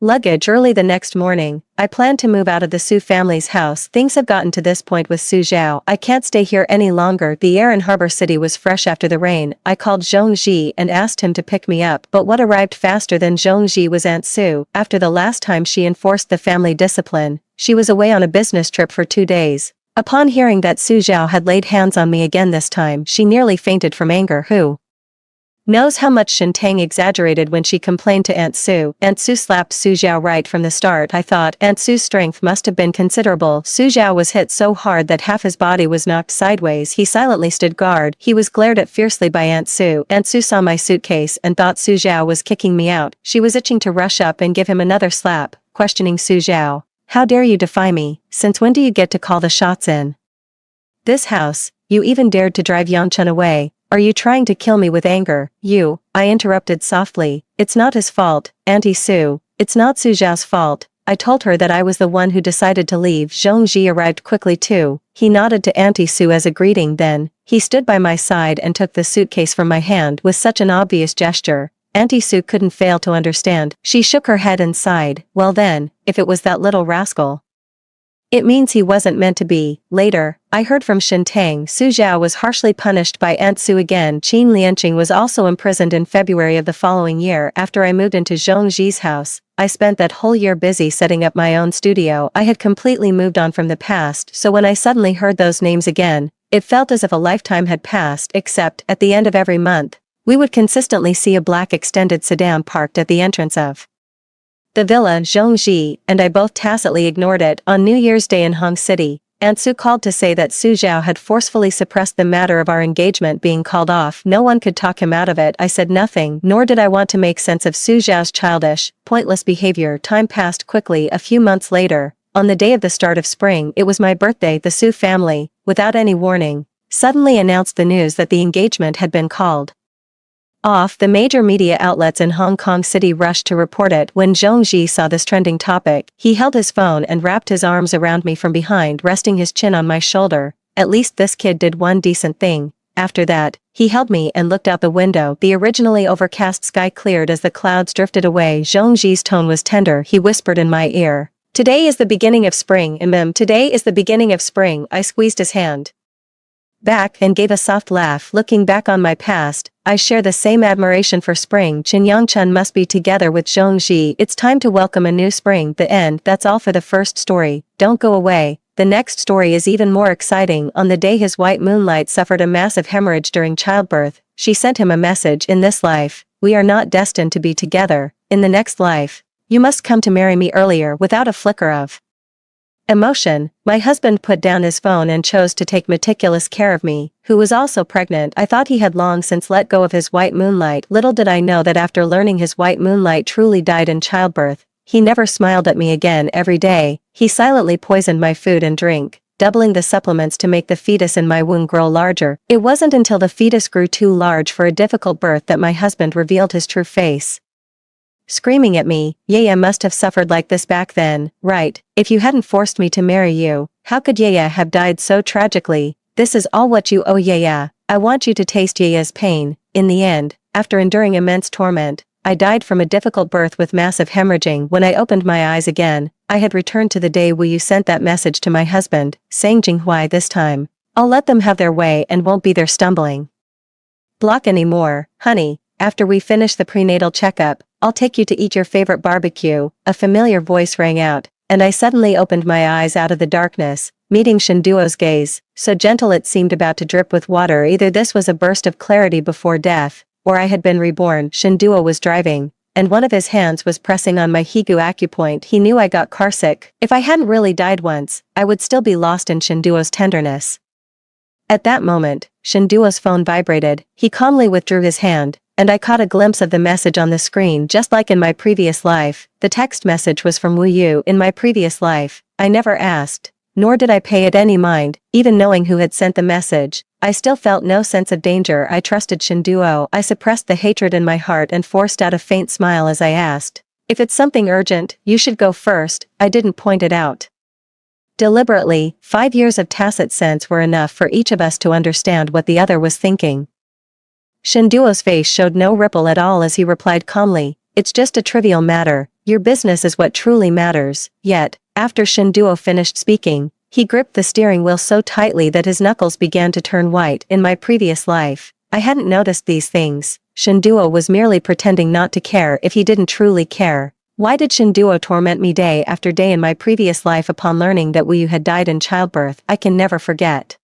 luggage early the next morning. I planned to move out of the Su family's house. Things have gotten to this point with Su Zhao. I can't stay here any longer. The air in Harbor City was fresh after the rain. I called Zhongji and asked him to pick me up, but what arrived faster than Zhongji was Aunt Su. After the last time she enforced the family discipline, she was away on a business trip for 2 days. Upon hearing that Su Zhao had laid hands on me again this time, she nearly fainted from anger. Who knows how much Shintang exaggerated when she complained to Aunt Su. Aunt Su slapped Su Zhao right from the start. I thought Aunt Su's strength must have been considerable. Su Zhao was hit so hard that half his body was knocked sideways. He silently stood guard. He was glared at fiercely by Aunt Su. Aunt Su saw my suitcase and thought Su Zhao was kicking me out. She was itching to rush up and give him another slap, questioning Su Zhao. How dare you defy me? Since when do you get to call the shots in this house? You even dared to drive Yanchun away. Are you trying to kill me with anger? You, I interrupted softly. It's not his fault, Auntie Su. It's not Su Zhao's fault. I told her that I was the one who decided to leave. Zhongji arrived quickly too. He nodded to Auntie Su as a greeting. Then, he stood by my side and took the suitcase from my hand with such an obvious gesture. Auntie Su couldn't fail to understand. She shook her head and sighed. Well then, if it was that little rascal, It means he wasn't meant to be. Later, I heard from Shintang Su Zhao was harshly punished by Aunt Su again. Qin Lianqing was also imprisoned in February of the following year. After I moved into Zhong Ji's house, I spent that whole year busy setting up my own studio. I had completely moved on from the past, so when I suddenly heard those names again, it felt as if a lifetime had passed, except, at the end of every month, we would consistently see a black extended sedan parked at the entrance of the villa. Zhongji and I both tacitly ignored it. On New Year's Day in Hong City, Aunt Su called to say that Su Zhao had forcefully suppressed the matter of our engagement being called off. No one could talk him out of it. I said nothing, nor did I want to make sense of Su Zhao's childish, pointless behavior. Time passed quickly. A few months later, on the day of the start of spring, it was my birthday. The Su family, without any warning, suddenly announced the news that the engagement had been called off. The major media outlets in Hong Kong City rushed to report it. When Zhong Ji saw this trending topic, he held his phone and wrapped his arms around me from behind, resting his chin on my shoulder. At least this kid did one decent thing. After that, he held me and looked out the window. The originally overcast sky cleared as the clouds drifted away. Zhong Ji's tone was tender. He whispered in my ear, "Today is the beginning of spring, today is the beginning of spring." I squeezed his hand back and gave a soft laugh. Looking back on my past, I share the same admiration for spring. Qin Yangchun must be together with Zhongji. It's time to welcome a new spring. The end. That's all for the first story. Don't go away. The next story is even more exciting. On the day his white moonlight suffered a massive hemorrhage during childbirth, she sent him a message. "In this life, we are not destined to be together. In the next life, you must come to marry me earlier." Without a flicker of emotion, my husband put down his phone and chose to take meticulous care of me, who was also pregnant. I thought he had long since let go of his white moonlight. Little did I know that after learning his white moonlight truly died in childbirth, he never smiled at me again. Every day, he silently poisoned my food and drink, doubling the supplements to make the fetus in my womb grow larger. It wasn't until the fetus grew too large for a difficult birth that my husband revealed his true face, screaming at me, "Yaya must have suffered like this back then, right? If you hadn't forced me to marry you, how could Yaya have died so tragically? This is all what you owe Yaya. I want you to taste Yaya's pain." In the end, after enduring immense torment, I died from a difficult birth with massive hemorrhaging. When I opened my eyes again, I had returned to the day where you sent that message to my husband, saying Jinghuai, this time, I'll let them have their way and won't be their stumbling block anymore. Honey, after we finish the prenatal checkup, I'll take you to eat your favorite barbecue. A familiar voice rang out, and I suddenly opened my eyes out of the darkness, meeting Shinduo's gaze, so gentle it seemed about to drip with water. Either this was a burst of clarity before death, or I had been reborn. Shinduo was driving, and one of his hands was pressing on my Higu acupoint. He knew I got carsick. If I hadn't really died once, I would still be lost in Shinduo's tenderness. At that moment, Shinduo's phone vibrated. He calmly withdrew his hand, and I caught a glimpse of the message on the screen. Just like in my previous life, the text message was from Wu Yu. In my previous life, I never asked, nor did I pay it any mind. Even knowing who had sent the message, I still felt no sense of danger. I trusted Shinduo. I suppressed the hatred in my heart and forced out a faint smile as I asked, "If it's something urgent, you should go first." I didn't point it out deliberately. 5 years of tacit sense were enough for each of us to understand what the other was thinking. Shinduo's face showed no ripple at all as he replied calmly, "It's just a trivial matter. Your business is what truly matters." Yet, after Shinduo finished speaking, he gripped the steering wheel so tightly that his knuckles began to turn white. In my previous life, I hadn't noticed these things. Shinduo was merely pretending not to care if he didn't truly care. Why did Shinduo torment me day after day in my previous life upon learning that Wu had died in childbirth? I can never forget.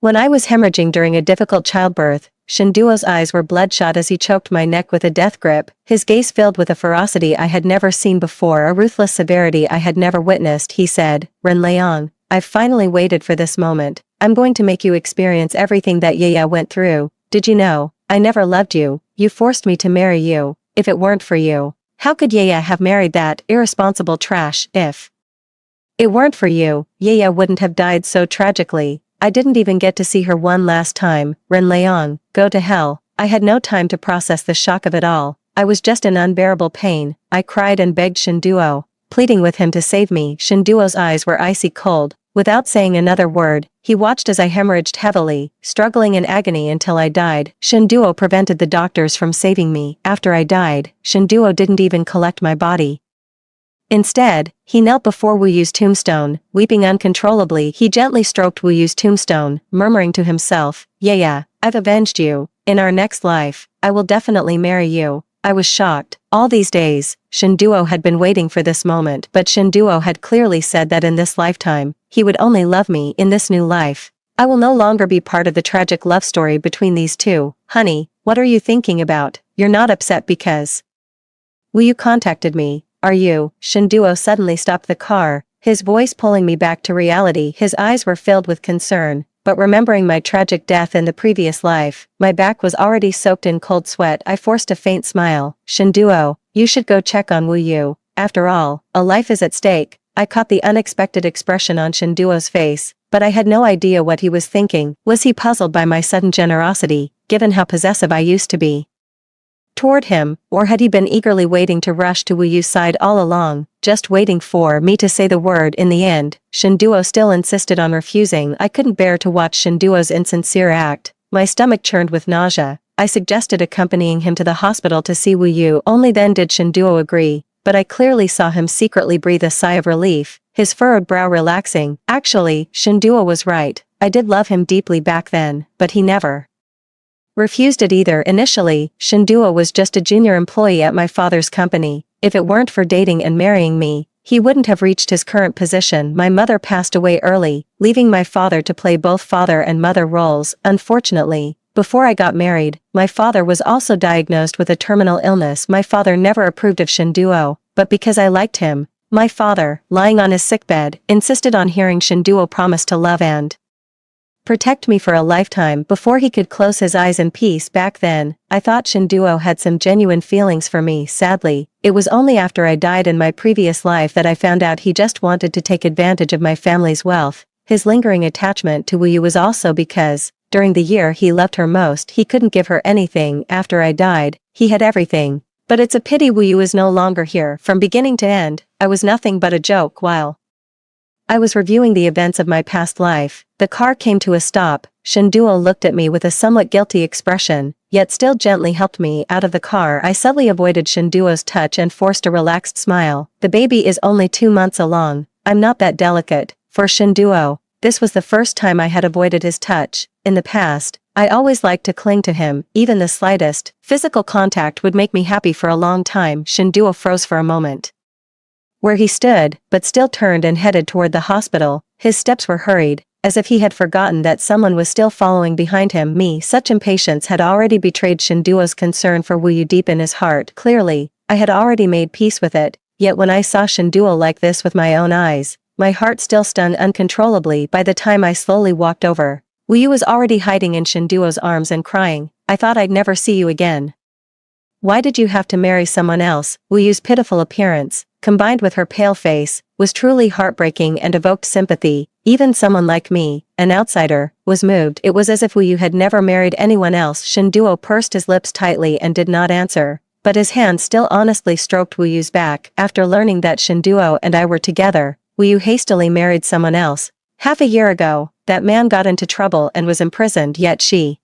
When I was hemorrhaging during a difficult childbirth, Shinduo's eyes were bloodshot as he choked my neck with a death grip, his gaze filled with a ferocity I had never seen before, a ruthless severity I had never witnessed. He said, "Ren Liang, I've finally waited for this moment. I'm going to make you experience everything that Yaya went through. Did you know, I never loved you? You forced me to marry you. If it weren't for you, how could Yaya have married that irresponsible trash? If it weren't for you, Yaya wouldn't have died so tragically. I didn't even get to see her one last time. Ren Liang, go to hell." I had no time to process the shock of it all. I was just in unbearable pain. I cried and begged Shinduo, pleading with him to save me. Shinduo's eyes were icy cold. Without saying another word, he watched as I hemorrhaged heavily, struggling in agony until I died. Shinduo prevented the doctors from saving me. After I died, Shinduo didn't even collect my body. Instead, he knelt before Wu Yu's tombstone, weeping uncontrollably. He gently stroked Wu Yu's tombstone, murmuring to himself, yeah, I've avenged you. In our next life, I will definitely marry you. I was shocked. All these days, Shinduo had been waiting for this moment, but Shinduo had clearly said that in this lifetime, he would only love me in this new life. I will no longer be part of the tragic love story between these two. Honey, what are you thinking about? You're not upset because Wu Yu contacted me, are you? Shinduo suddenly stopped the car, his voice pulling me back to reality. His eyes were filled with concern, but remembering my tragic death in the previous life, my back was already soaked in cold sweat. I forced a faint smile. Shinduo, you should go check on Wu Yu. After all, a life is at stake. I caught the unexpected expression on Shinduo's face, but I had no idea what he was thinking. Was he puzzled by my sudden generosity, given how possessive I used to be toward him, or had he been eagerly waiting to rush to Wu Yu's side all along, just waiting for me to say the word? In the end, Shinduo still insisted on refusing. I couldn't bear to watch Shinduo's insincere act. My stomach churned with nausea. I suggested accompanying him to the hospital to see Wu Yu. Only then did Shinduo agree, but I clearly saw him secretly breathe a sigh of relief, his furrowed brow relaxing. Actually, Shinduo was right. I did love him deeply back then, but he never refused it either. Initially, Shinduo was just a junior employee at my father's company. If it weren't for dating and marrying me, he wouldn't have reached his current position. My mother passed away early, leaving my father to play both father and mother roles. Unfortunately, before I got married, my father was also diagnosed with a terminal illness. My father never approved of Shinduo, but because I liked him, my father, lying on his sickbed, insisted on hearing Shinduo promise to love and protect me for a lifetime before he could close his eyes in peace. Back then, I thought Shinduo had some genuine feelings for me. Sadly, it was only after I died in my previous life that I found out he just wanted to take advantage of my family's wealth. His lingering attachment to Wu Yu was also because, during the year he loved her most, he couldn't give her anything. After I died, he had everything. But it's a pity Wu Yu is no longer here. From beginning to end, I was nothing but a joke. While I was reviewing the events of my past life, the car came to a stop. Shinduo looked at me with a somewhat guilty expression, yet still gently helped me out of the car. I subtly avoided Shinduo's touch and forced a relaxed smile. The baby is only 2 months along. I'm not that delicate. For Shinduo, this was the first time I had avoided his touch. In the past, I always liked to cling to him. Even the slightest physical contact would make me happy for a long time. Shinduo froze for a moment where he stood, but still turned and headed toward the hospital. His steps were hurried, as if he had forgotten that someone was still following behind him. Such impatience had already betrayed Shinduo's concern for Wu Yu deep in his heart. Clearly, I had already made peace with it, yet when I saw Shinduo like this with my own eyes, my heart still stung uncontrollably. By the time I slowly walked over, Wu Yu was already hiding in Shinduo's arms and crying, I thought I'd never see you again. Why did you have to marry someone else? Wu Yu's pitiful appearance, combined with her pale face, was truly heartbreaking and evoked sympathy. Even someone like me, an outsider, was moved. It was as if Wu Yu had never married anyone else. Shinduo pursed his lips tightly and did not answer, but his hand still honestly stroked Wu Yu's back. After learning that Shinduo and I were together, Wu Yu hastily married someone else. Half a year ago, that man got into trouble and was imprisoned, yet she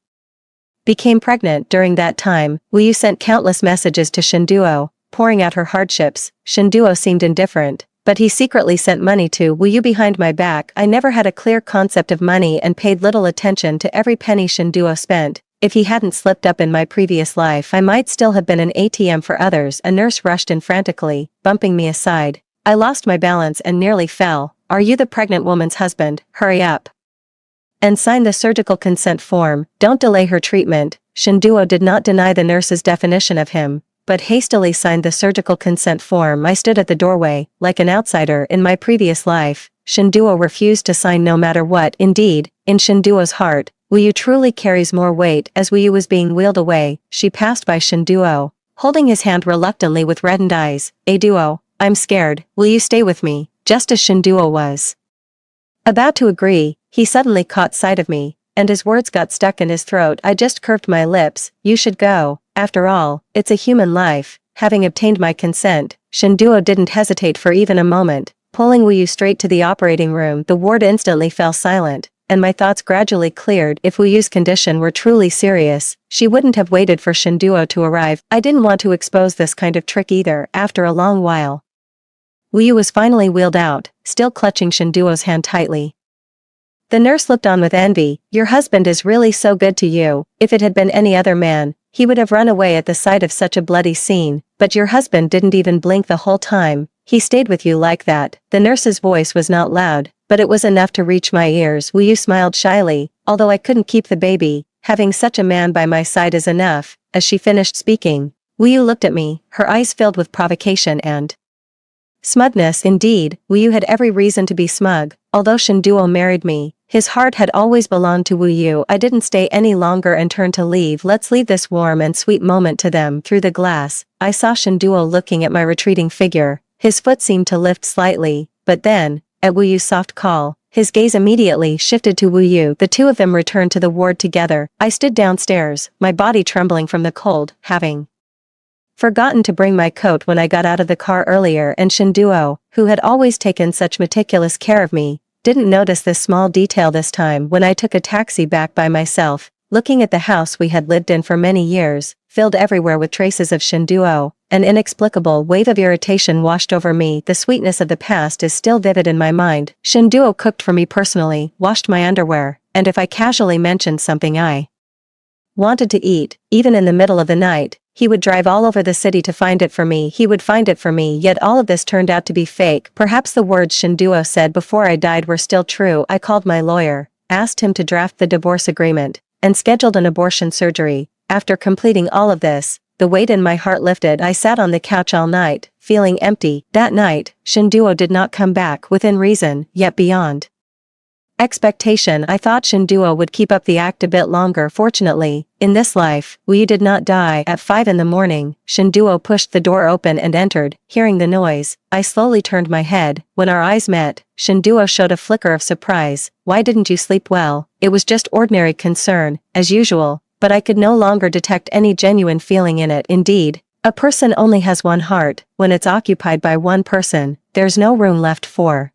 became pregnant. During that time, Wu Yu sent countless messages to Shinduo, pouring out her hardships. Shinduo seemed indifferent, but he secretly sent money to Wu Yu behind my back. I never had a clear concept of money and paid little attention to every penny Shinduo spent. If he hadn't slipped up in my previous life, I might still have been an ATM for others. A nurse rushed in frantically, bumping me aside. I lost my balance and nearly fell. Are you the pregnant woman's husband? Hurry up and sign the surgical consent form. Don't delay her treatment. Shinduo did not deny the nurse's definition of him, but hastily signed the surgical consent form. I stood at the doorway, like an outsider. In my previous life, Shinduo refused to sign no matter what. Indeed, in Shinduo's heart, Wu Yu truly carries more weight. As Wu Yu was being wheeled away, she passed by Shinduo, holding his hand reluctantly with reddened eyes. Duo, I'm scared. Will you stay with me? Just as Shinduo was about to agree, he suddenly caught sight of me, and his words got stuck in his throat. I just curved my lips. You should go. After all, it's a human life. Having obtained my consent, Shinduo didn't hesitate for even a moment, pulling Wu Yu straight to the operating room. The ward instantly fell silent, and my thoughts gradually cleared. If Wu Yu's condition were truly serious, she wouldn't have waited for Shinduo to arrive. I didn't want to expose this kind of trick either. After a long while, Wu was finally wheeled out, still clutching Shinduo's hand tightly. The nurse looked on with envy. Your husband is really so good to you. If it had been any other man, he would have run away at the sight of such a bloody scene, but your husband didn't even blink the whole time. He stayed with you like that. The nurse's voice was not loud, but it was enough to reach my ears. Wu smiled shyly, although I couldn't keep the baby. Having such a man by my side is enough. As she finished speaking, Wu looked at me, her eyes filled with provocation and smugness. Indeed, Wu had every reason to be smug. Although Shinduo married me, his heart had always belonged to Wu. I didn't stay any longer and turned to leave. Let's leave this warm and sweet moment to them. Through the glass, I saw Shinduo looking at my retreating figure. His foot seemed to lift slightly, but then, at Wu's soft call, his gaze immediately shifted to Wu. The two of them returned to the ward together. I stood downstairs, my body trembling from the cold, having forgotten to bring my coat when I got out of the car earlier, and Shinduo, who had always taken such meticulous care of me, didn't notice this small detail this time. When I took a taxi back by myself, looking at the house we had lived in for many years, filled everywhere with traces of Shinduo, an inexplicable wave of irritation washed over me. The sweetness of the past is still vivid in my mind. Shinduo cooked for me personally, washed my underwear, and if I casually mentioned something I wanted to eat, even in the middle of the night, he would drive all over the city to find it for me. He would find it for me. Yet all of this turned out to be fake. Perhaps the words Shinduo said before I died were still true. I called my lawyer, asked him to draft the divorce agreement, and scheduled an abortion surgery. After completing all of this, the weight in my heart lifted. I sat on the couch all night, feeling empty. That night, Shinduo did not come back within reason, yet beyond expectation. I thought Shinduo would keep up the act a bit longer. Fortunately, in this life, Wu did not die. At 5 in the morning, Shinduo pushed the door open and entered. Hearing the noise, I slowly turned my head. When our eyes met, Shinduo showed a flicker of surprise. Why didn't you sleep well? It was just ordinary concern, as usual, but I could no longer detect any genuine feeling in it. Indeed, a person only has one heart. When it's occupied by one person, there's no room left for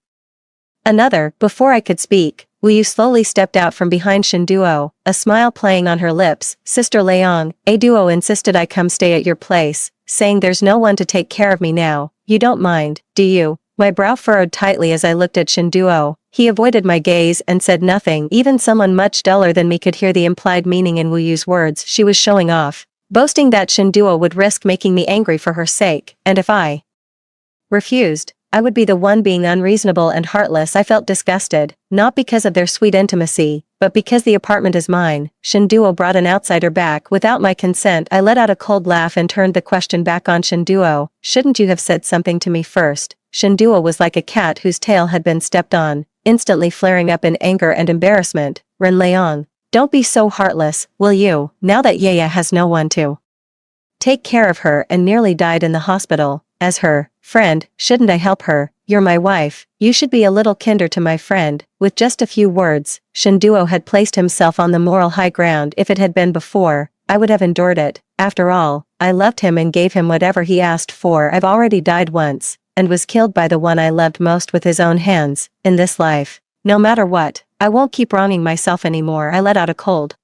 another. Before I could speak, Wu slowly stepped out from behind Shinduo, a smile playing on her lips. Sister Leong, a duo insisted I come stay at your place, saying there's no one to take care of me now. You don't mind, do you? My brow furrowed tightly as I looked at Shinduo. He avoided my gaze and said nothing. Even someone much duller than me could hear the implied meaning in Wu's words. She was showing off, boasting that Shinduo would risk making me angry for her sake, and if I refused, I would be the one being unreasonable and heartless. I felt disgusted, not because of their sweet intimacy, but because the apartment is mine. Shinduo brought an outsider back without my consent. I let out a cold laugh and turned the question back on Shinduo. Shouldn't you have said something to me first? Shinduo was like a cat whose tail had been stepped on, instantly flaring up in anger and embarrassment. Ren Leong, don't be so heartless, will you? Now that Yaya has no one to take care of her and nearly died in the hospital, as her friend, shouldn't I help her? You're my wife, you should be a little kinder to my friend. With just a few words, Shinduo had placed himself on the moral high ground. If it had been before, I would have endured it. After all, I loved him and gave him whatever he asked for. I've already died once, and was killed by the one I loved most with his own hands. In this life, no matter what, I won't keep wronging myself anymore. I let out a cold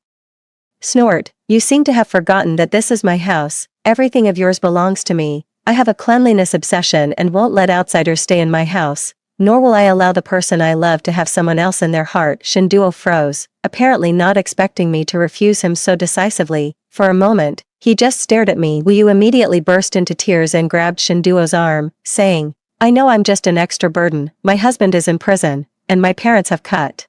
snort. You seem to have forgotten that this is my house. Everything of yours belongs to me. I have a cleanliness obsession and won't let outsiders stay in my house, nor will I allow the person I love to have someone else in their heart. Shinduo froze, apparently not expecting me to refuse him so decisively. For a moment, he just stared at me. Wu immediately burst into tears and grabbed Shinduo's arm, saying, I know I'm just an extra burden. My husband is in prison, and my parents have cut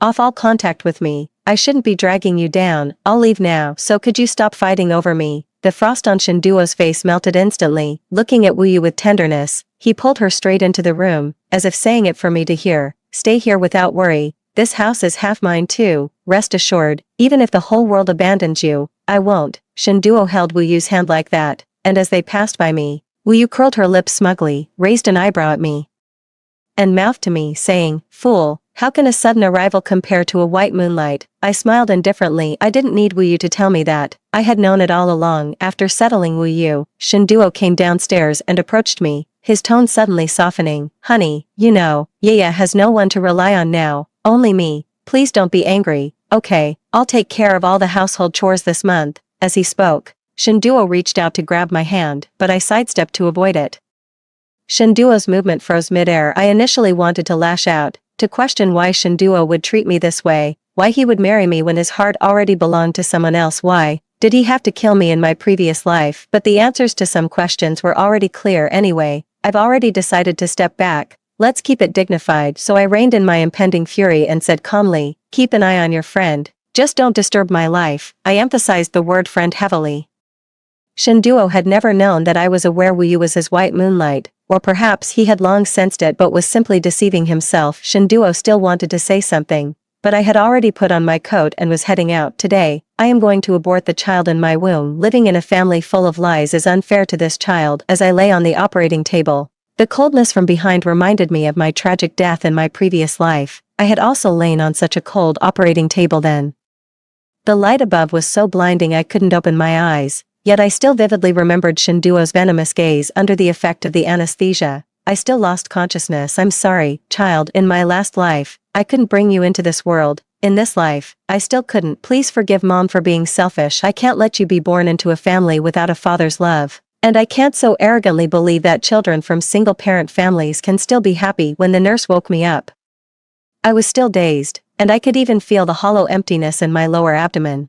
off all contact with me. I shouldn't be dragging you down. I'll leave now, so could you stop fighting over me? The frost on Shinduo's face melted instantly. Looking at Wu with tenderness, he pulled her straight into the room, as if saying it for me to hear. Stay here without worry. This house is half mine too. Rest assured, even if the whole world abandons you, I won't. Shinduo held Wu's hand like that, and as they passed by me, Wu curled her lips smugly, raised an eyebrow at me, and mouthed to me, saying, Fool, how can a sudden arrival compare to a white moonlight? I smiled indifferently. I didn't need Wu to tell me that. I had known it all along. After settling Wu, Shinduo came downstairs and approached me, his tone suddenly softening. Honey, you know, Yaya has no one to rely on now, only me. Please don't be angry. Okay, I'll take care of all the household chores this month. As he spoke, Shinduo reached out to grab my hand, but I sidestepped to avoid it. Shinduo's movement froze midair. I initially wanted to lash out, to question why Shinduo would treat me this way, why he would marry me when his heart already belonged to someone else. Why did he have to kill me in my previous life? But the answers to some questions were already clear anyway. I've already decided to step back. Let's keep it dignified. So I reined in my impending fury and said calmly, keep an eye on your friend. Just don't disturb my life. I emphasized the word friend heavily. Shinduo had never known that I was aware Wu Yu was his white moonlight, or perhaps he had long sensed it but was simply deceiving himself. Shinduo still wanted to say something, but I had already put on my coat and was heading out. Today, I am going to abort the child in my womb. Living in a family full of lies is unfair to this child. As I lay on the operating table, the coldness from behind reminded me of my tragic death in my previous life. I had also lain on such a cold operating table then. The light above was so blinding I couldn't open my eyes, yet I still vividly remembered Shinduo's venomous gaze under the effect of the anesthesia. I still lost consciousness. I'm sorry, child. In my last life, I couldn't bring you into this world. In this life, I still couldn't. Please forgive Mom for being selfish. I can't let you be born into a family without a father's love. And I can't so arrogantly believe that children from single-parent families can still be happy. When the nurse woke me up, I was still dazed, and I could even feel the hollow emptiness in my lower abdomen.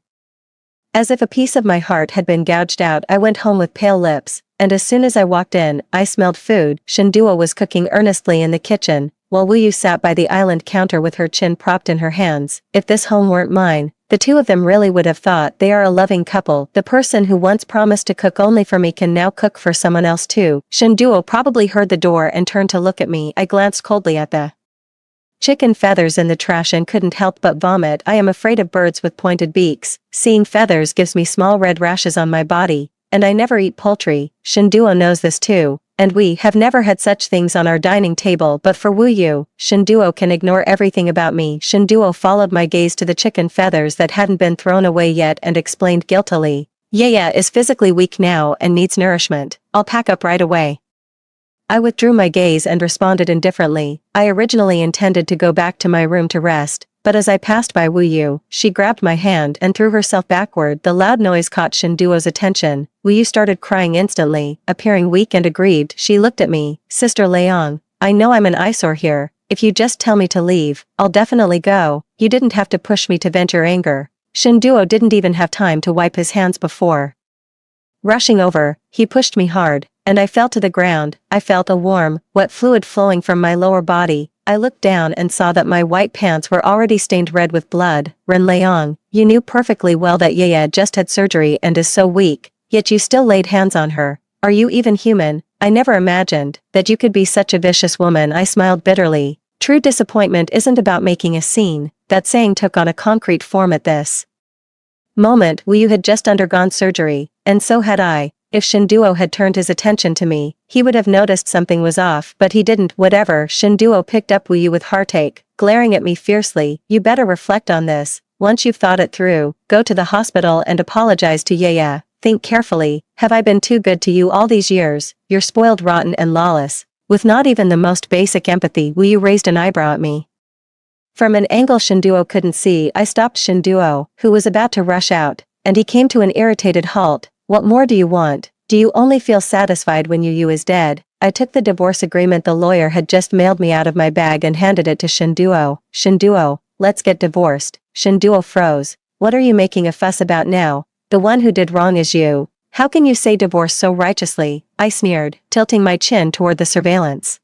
As if a piece of my heart had been gouged out, I went home with pale lips, and as soon as I walked in, I smelled food. Shinduo was cooking earnestly in the kitchen, while Wu Yu sat by the island counter with her chin propped in her hands. If this home weren't mine, the two of them really would have thought they are a loving couple. The person who once promised to cook only for me can now cook for someone else too. Shinduo probably heard the door and turned to look at me. I glanced coldly at the chicken feathers in the trash and couldn't help but vomit. I am afraid of birds with pointed beaks. Seeing feathers gives me small red rashes on my body, and I never eat poultry. Shinduo knows this too, and we have never had such things on our dining table. But for Wu Yu, Shinduo can ignore everything about me. Shinduo followed my gaze to the chicken feathers that hadn't been thrown away yet and explained guiltily, Yaya is physically weak now and needs nourishment. I'll pack up right away. I withdrew my gaze and responded indifferently. I originally intended to go back to my room to rest, but as I passed by Wu Yu, she grabbed my hand and threw herself backward. The loud noise caught Shinduo's attention. Wu Yu started crying instantly, appearing weak and aggrieved. She looked at me. Sister Leong, I know I'm an eyesore here. If you just tell me to leave, I'll definitely go. You didn't have to push me to vent your anger. Shinduo didn't even have time to wipe his hands before rushing over, he pushed me hard, and I fell to the ground. I felt a warm, wet fluid flowing from my lower body. I looked down and saw that my white pants were already stained red with blood. Ren Leong, you knew perfectly well that Yaya just had surgery and is so weak, yet you still laid hands on her. Are you even human? I never imagined that you could be such a vicious woman. I smiled bitterly. True disappointment isn't about making a scene. That saying took on a concrete form at this moment. Wu Yu had just undergone surgery, and so had I. If Shinduo had turned his attention to me, he would have noticed something was off, but he didn't. Whatever. Shinduo picked up Wu Yu with heartache, glaring at me fiercely. You better reflect on this. Once you've thought it through, go to the hospital and apologize to Yaya. Think carefully. Have I been too good to you all these years? You're spoiled, rotten and lawless. With not even the most basic empathy, Wu Yu raised an eyebrow at me. From an angle Shinduo couldn't see, I stopped Shinduo, who was about to rush out, and he came to an irritated halt. What more do you want? Do you only feel satisfied when Yu is dead? I took the divorce agreement the lawyer had just mailed me out of my bag and handed it to Shinduo. Shinduo, let's get divorced. Shinduo froze. What are you making a fuss about now? The one who did wrong is you. How can you say divorce so righteously? I sneered, tilting my chin toward the surveillance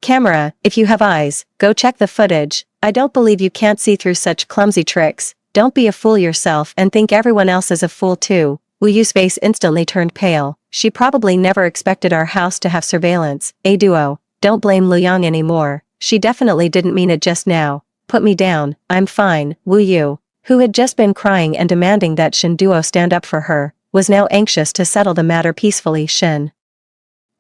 camera. If you have eyes, go check the footage. I don't believe you can't see through such clumsy tricks. Don't be a fool yourself and think everyone else is a fool too. Wu Yu's face instantly turned pale. She probably never expected our house to have surveillance. A duo, don't blame Luyang anymore. She definitely didn't mean it just now. Put me down, I'm fine. Wu Yu, who had just been crying and demanding that Shinduo stand up for her, was now anxious to settle the matter peacefully. Shin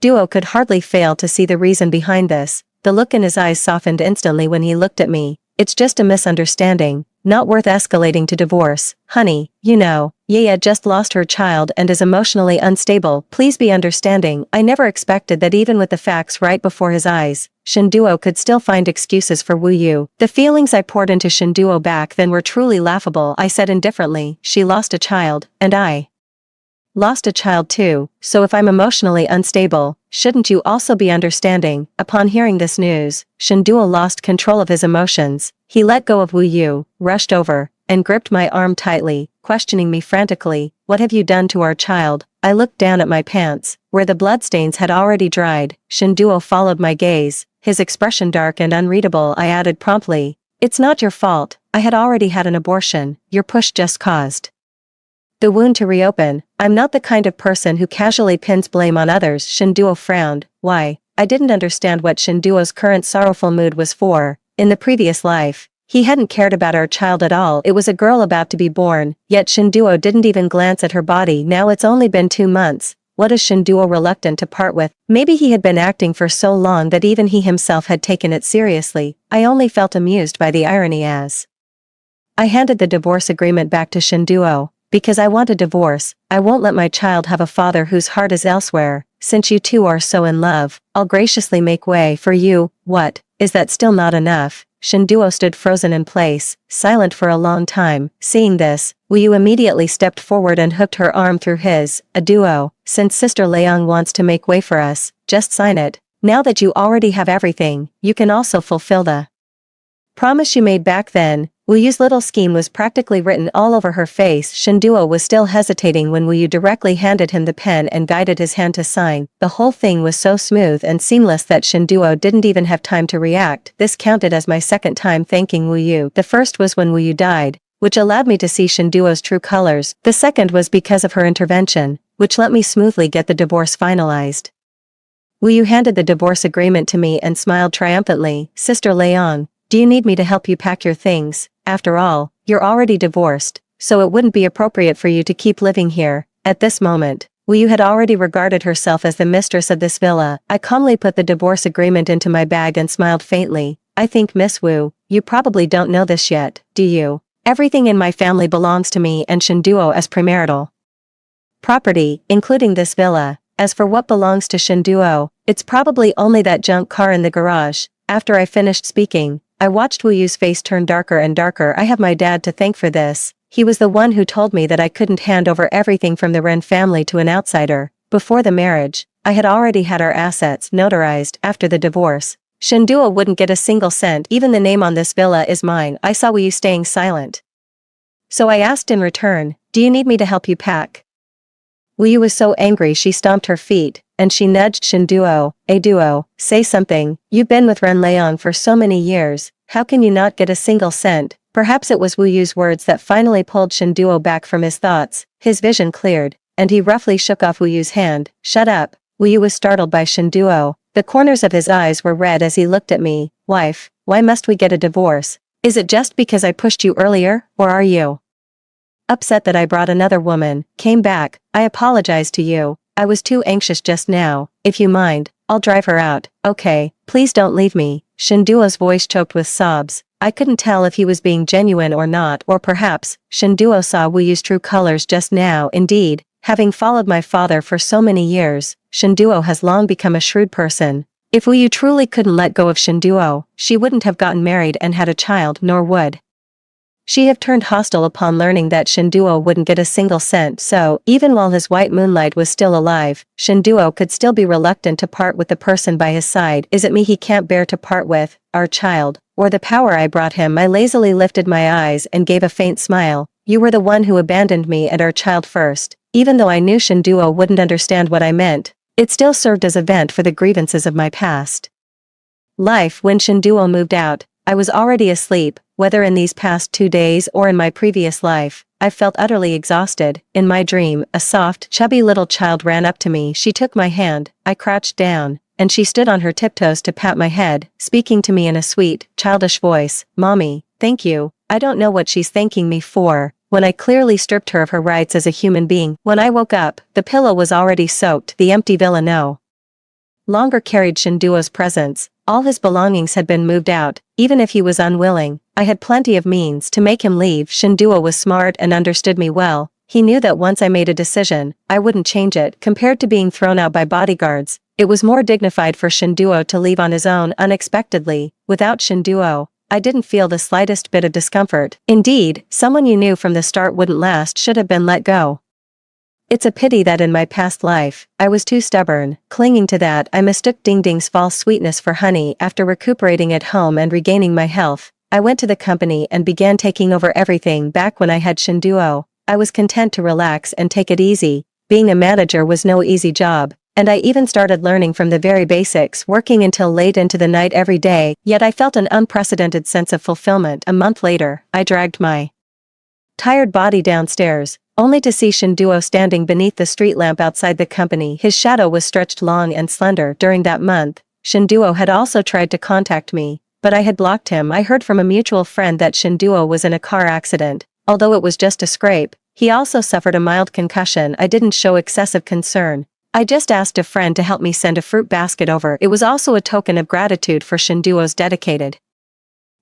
Duo could hardly fail to see the reason behind this. The look in his eyes softened instantly when he looked at me. It's just a misunderstanding, not worth escalating to divorce. Honey, you know, Yaya just lost her child and is emotionally unstable. Please be understanding. I never expected that even with the facts right before his eyes, Shinduo could still find excuses for Wu Yu. The feelings I poured into Shinduo back then were truly laughable. I said indifferently, she lost a child, and I lost a child too, so if I'm emotionally unstable, shouldn't you also be understanding? Upon hearing this news, Shinduo lost control of his emotions. He let go of Wu Yu, rushed over, and gripped my arm tightly, questioning me frantically. What have you done to our child? I looked down at my pants, where the bloodstains had already dried. Shinduo followed my gaze, his expression dark and unreadable. I added promptly, it's not your fault, I had already had an abortion, your push just caused the wound to reopen. I'm not the kind of person who casually pins blame on others. Shinduo frowned. Why? I didn't understand what Shinduo's current sorrowful mood was for. In the previous life, he hadn't cared about our child at all. It was a girl about to be born, yet Shinduo didn't even glance at her body. Now it's only been 2 months. What is Shinduo reluctant to part with? Maybe he had been acting for so long that even he himself had taken it seriously. I only felt amused by the irony as I handed the divorce agreement back to Shinduo. Because I want a divorce, I won't let my child have a father whose heart is elsewhere. Since you two are so in love, I'll graciously make way for you. What? Is that still not enough? Shinduo stood frozen in place, silent for a long time. Seeing this, Wu Yu immediately stepped forward and hooked her arm through his. A duo. Since Sister Leong wants to make way for us, just sign it. Now that you already have everything, you can also fulfill the promise you made back then. Wu Yu's little scheme was practically written all over her face. Shinduo was still hesitating when Wu Yu directly handed him the pen and guided his hand to sign. The whole thing was so smooth and seamless that Shinduo didn't even have time to react. This counted as my second time thanking Wu Yu. The first was when Wu Yu died, which allowed me to see Shinduo's true colors. The second was because of her intervention, which let me smoothly get the divorce finalized. Wu Yu handed the divorce agreement to me and smiled triumphantly. Sister Leong, do you need me to help you pack your things? After all, you're already divorced, so it wouldn't be appropriate for you to keep living here. At this moment, Wu Yu had already regarded herself as the mistress of this villa. I calmly put the divorce agreement into my bag and smiled faintly. I think Miss Wu, you probably don't know this yet, do you? Everything in my family belongs to me and Shinduo as premarital property, including this villa. As for what belongs to Shinduo, it's probably only that junk car in the garage. After I finished speaking, I watched Wu Yu's face turn darker and darker. I have my dad to thank for this. He was the one who told me that I couldn't hand over everything from the Ren family to an outsider. Before the marriage, I had already had our assets notarized. After the divorce, Shinduo wouldn't get a single cent. Even the name on this villa is mine. I saw Wu Yu staying silent, so I asked in return, do you need me to help you pack? Wu Yu was so angry she stomped her feet, and she nudged Shinduo. A duo, say something. You've been with Ren Leong for so many years, how can you not get a single cent? Perhaps it was Wu Yu's words that finally pulled Shinduo back from his thoughts. His vision cleared, and he roughly shook off Wu Yu's hand. Shut up. Wu Yu was startled by Shinduo. The corners of his eyes were red as he looked at me. Wife, why must we get a divorce? Is it just because I pushed you earlier, or are you upset that I brought another woman, came back? I apologize to you. I was too anxious just now. If you mind, I'll drive her out. Okay, please don't leave me. Shinduo's voice choked with sobs. I couldn't tell if he was being genuine or not, or perhaps Shinduo saw Wu Yu's true colors just now. Indeed, having followed my father for so many years, Shinduo has long become a shrewd person. If Wu Yu truly couldn't let go of Shinduo, she wouldn't have gotten married and had a child, nor would she have turned hostile upon learning that Shinduo wouldn't get a single cent. So, even while his white moonlight was still alive, Shinduo could still be reluctant to part with the person by his side. Is it me he can't bear to part with, our child, or the power I brought him? I lazily lifted my eyes and gave a faint smile. You were the one who abandoned me and our child first. Even though I knew Shinduo wouldn't understand what I meant, it still served as a vent for the grievances of my past life. When Shinduo moved out, I was already asleep. Whether in these past 2 days or in my previous life, I felt utterly exhausted. In my dream, a soft, chubby little child ran up to me. She took my hand, I crouched down, and she stood on her tiptoes to pat my head, speaking to me in a sweet, childish voice. Mommy, thank you. I don't know what she's thanking me for, when I clearly stripped her of her rights as a human being. When I woke up, the pillow was already soaked. The empty villa no longer carried Shinduo's presence. All his belongings had been moved out. Even if he was unwilling, I had plenty of means to make him leave. Shinduo was smart and understood me well. He knew that once I made a decision, I wouldn't change it. Compared to being thrown out by bodyguards, it was more dignified for Shinduo to leave on his own unexpectedly. Without Shinduo, I didn't feel the slightest bit of discomfort. Indeed, someone you knew from the start wouldn't last should have been let go. It's a pity that in my past life, I was too stubborn. Clinging to that, I mistook Ding Ding's false sweetness for honey. After recuperating at home and regaining my health, I went to the company and began taking over everything. Back when I had Shinduo, I was content to relax and take it easy. Being a manager was no easy job, and I even started learning from the very basics, working until late into the night every day, yet I felt an unprecedented sense of fulfillment. A month later, I dragged my tired body downstairs, only to see Shinduo standing beneath the street lamp outside the company. His shadow was stretched long and slender. During that month, Shinduo had also tried to contact me, but I had blocked him. I heard from a mutual friend that Shinduo was in a car accident. Although it was just a scrape, he also suffered a mild concussion. I didn't show excessive concern. I just asked a friend to help me send a fruit basket over. It was also a token of gratitude for Shinduo's dedicated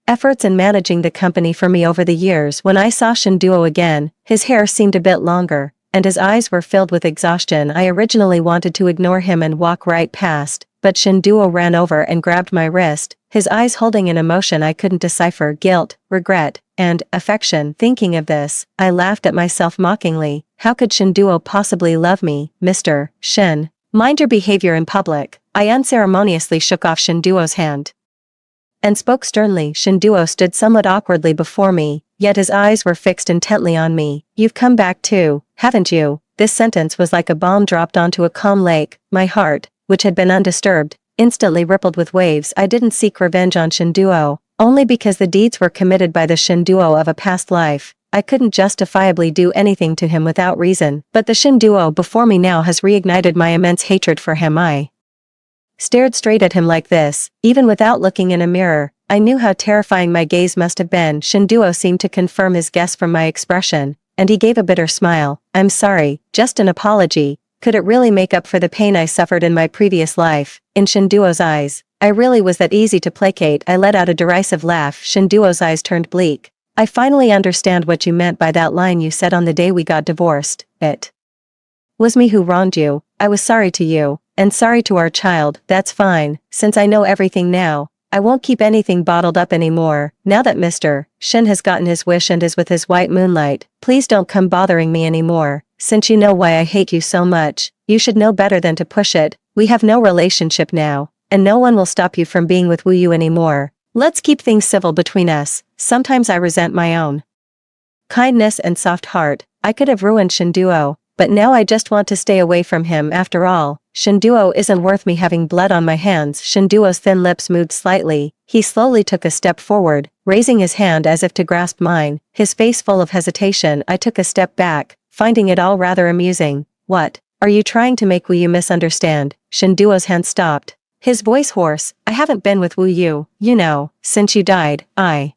efforts in managing the company for me over the years. When I saw Shinduo again, his hair seemed a bit longer, and his eyes were filled with exhaustion. I originally wanted to ignore him and walk right past, but Shinduo ran over and grabbed my wrist, his eyes holding an emotion I couldn't decipher: guilt, regret, and affection. Thinking of this, I laughed at myself mockingly. How could Shinduo possibly love me, Mr. Shin? Mind your behavior in public. I unceremoniously shook off Shinduo's hand and spoke sternly. Shinduo stood somewhat awkwardly before me, yet his eyes were fixed intently on me. You've come back too, haven't you? This sentence was like a bomb dropped onto a calm lake. My heart, which had been undisturbed, instantly rippled with waves. I didn't seek revenge on Shinduo, only because the deeds were committed by the Shinduo of a past life. I couldn't justifiably do anything to him without reason, but the Shinduo before me now has reignited my immense hatred for him. I stared straight at him like this, even without looking in a mirror. I knew how terrifying my gaze must have been. Shinduo seemed to confirm his guess from my expression, and he gave a bitter smile. I'm sorry, just an apology. Could it really make up for the pain I suffered in my previous life? In Shinduo's eyes, I really was that easy to placate. I let out a derisive laugh. Shinduo's eyes turned bleak. I finally understand what you meant by that line you said on the day we got divorced. It was me who wronged you. I was sorry to you, and sorry to our child. That's fine. Since I know everything now, I won't keep anything bottled up anymore. Now that Mr. Shin has gotten his wish and is with his white moonlight, please don't come bothering me anymore. Since you know why I hate you so much, you should know better than to push it. We have no relationship now, and no one will stop you from being with Wu Yu anymore. Let's keep things civil between us. Sometimes I resent my own kindness and soft heart. I could have ruined Shinduo, but now I just want to stay away from him. After all, Shinduo isn't worth me having blood on my hands. Shinduo's thin lips moved slightly. He slowly took a step forward, raising his hand as if to grasp mine, his face full of hesitation. I took a step back, finding it all rather amusing. What are you trying to make Wu Yu misunderstand? Shinduo's hand stopped, his voice hoarse. I haven't been with Wu Yu, you know, since you died. I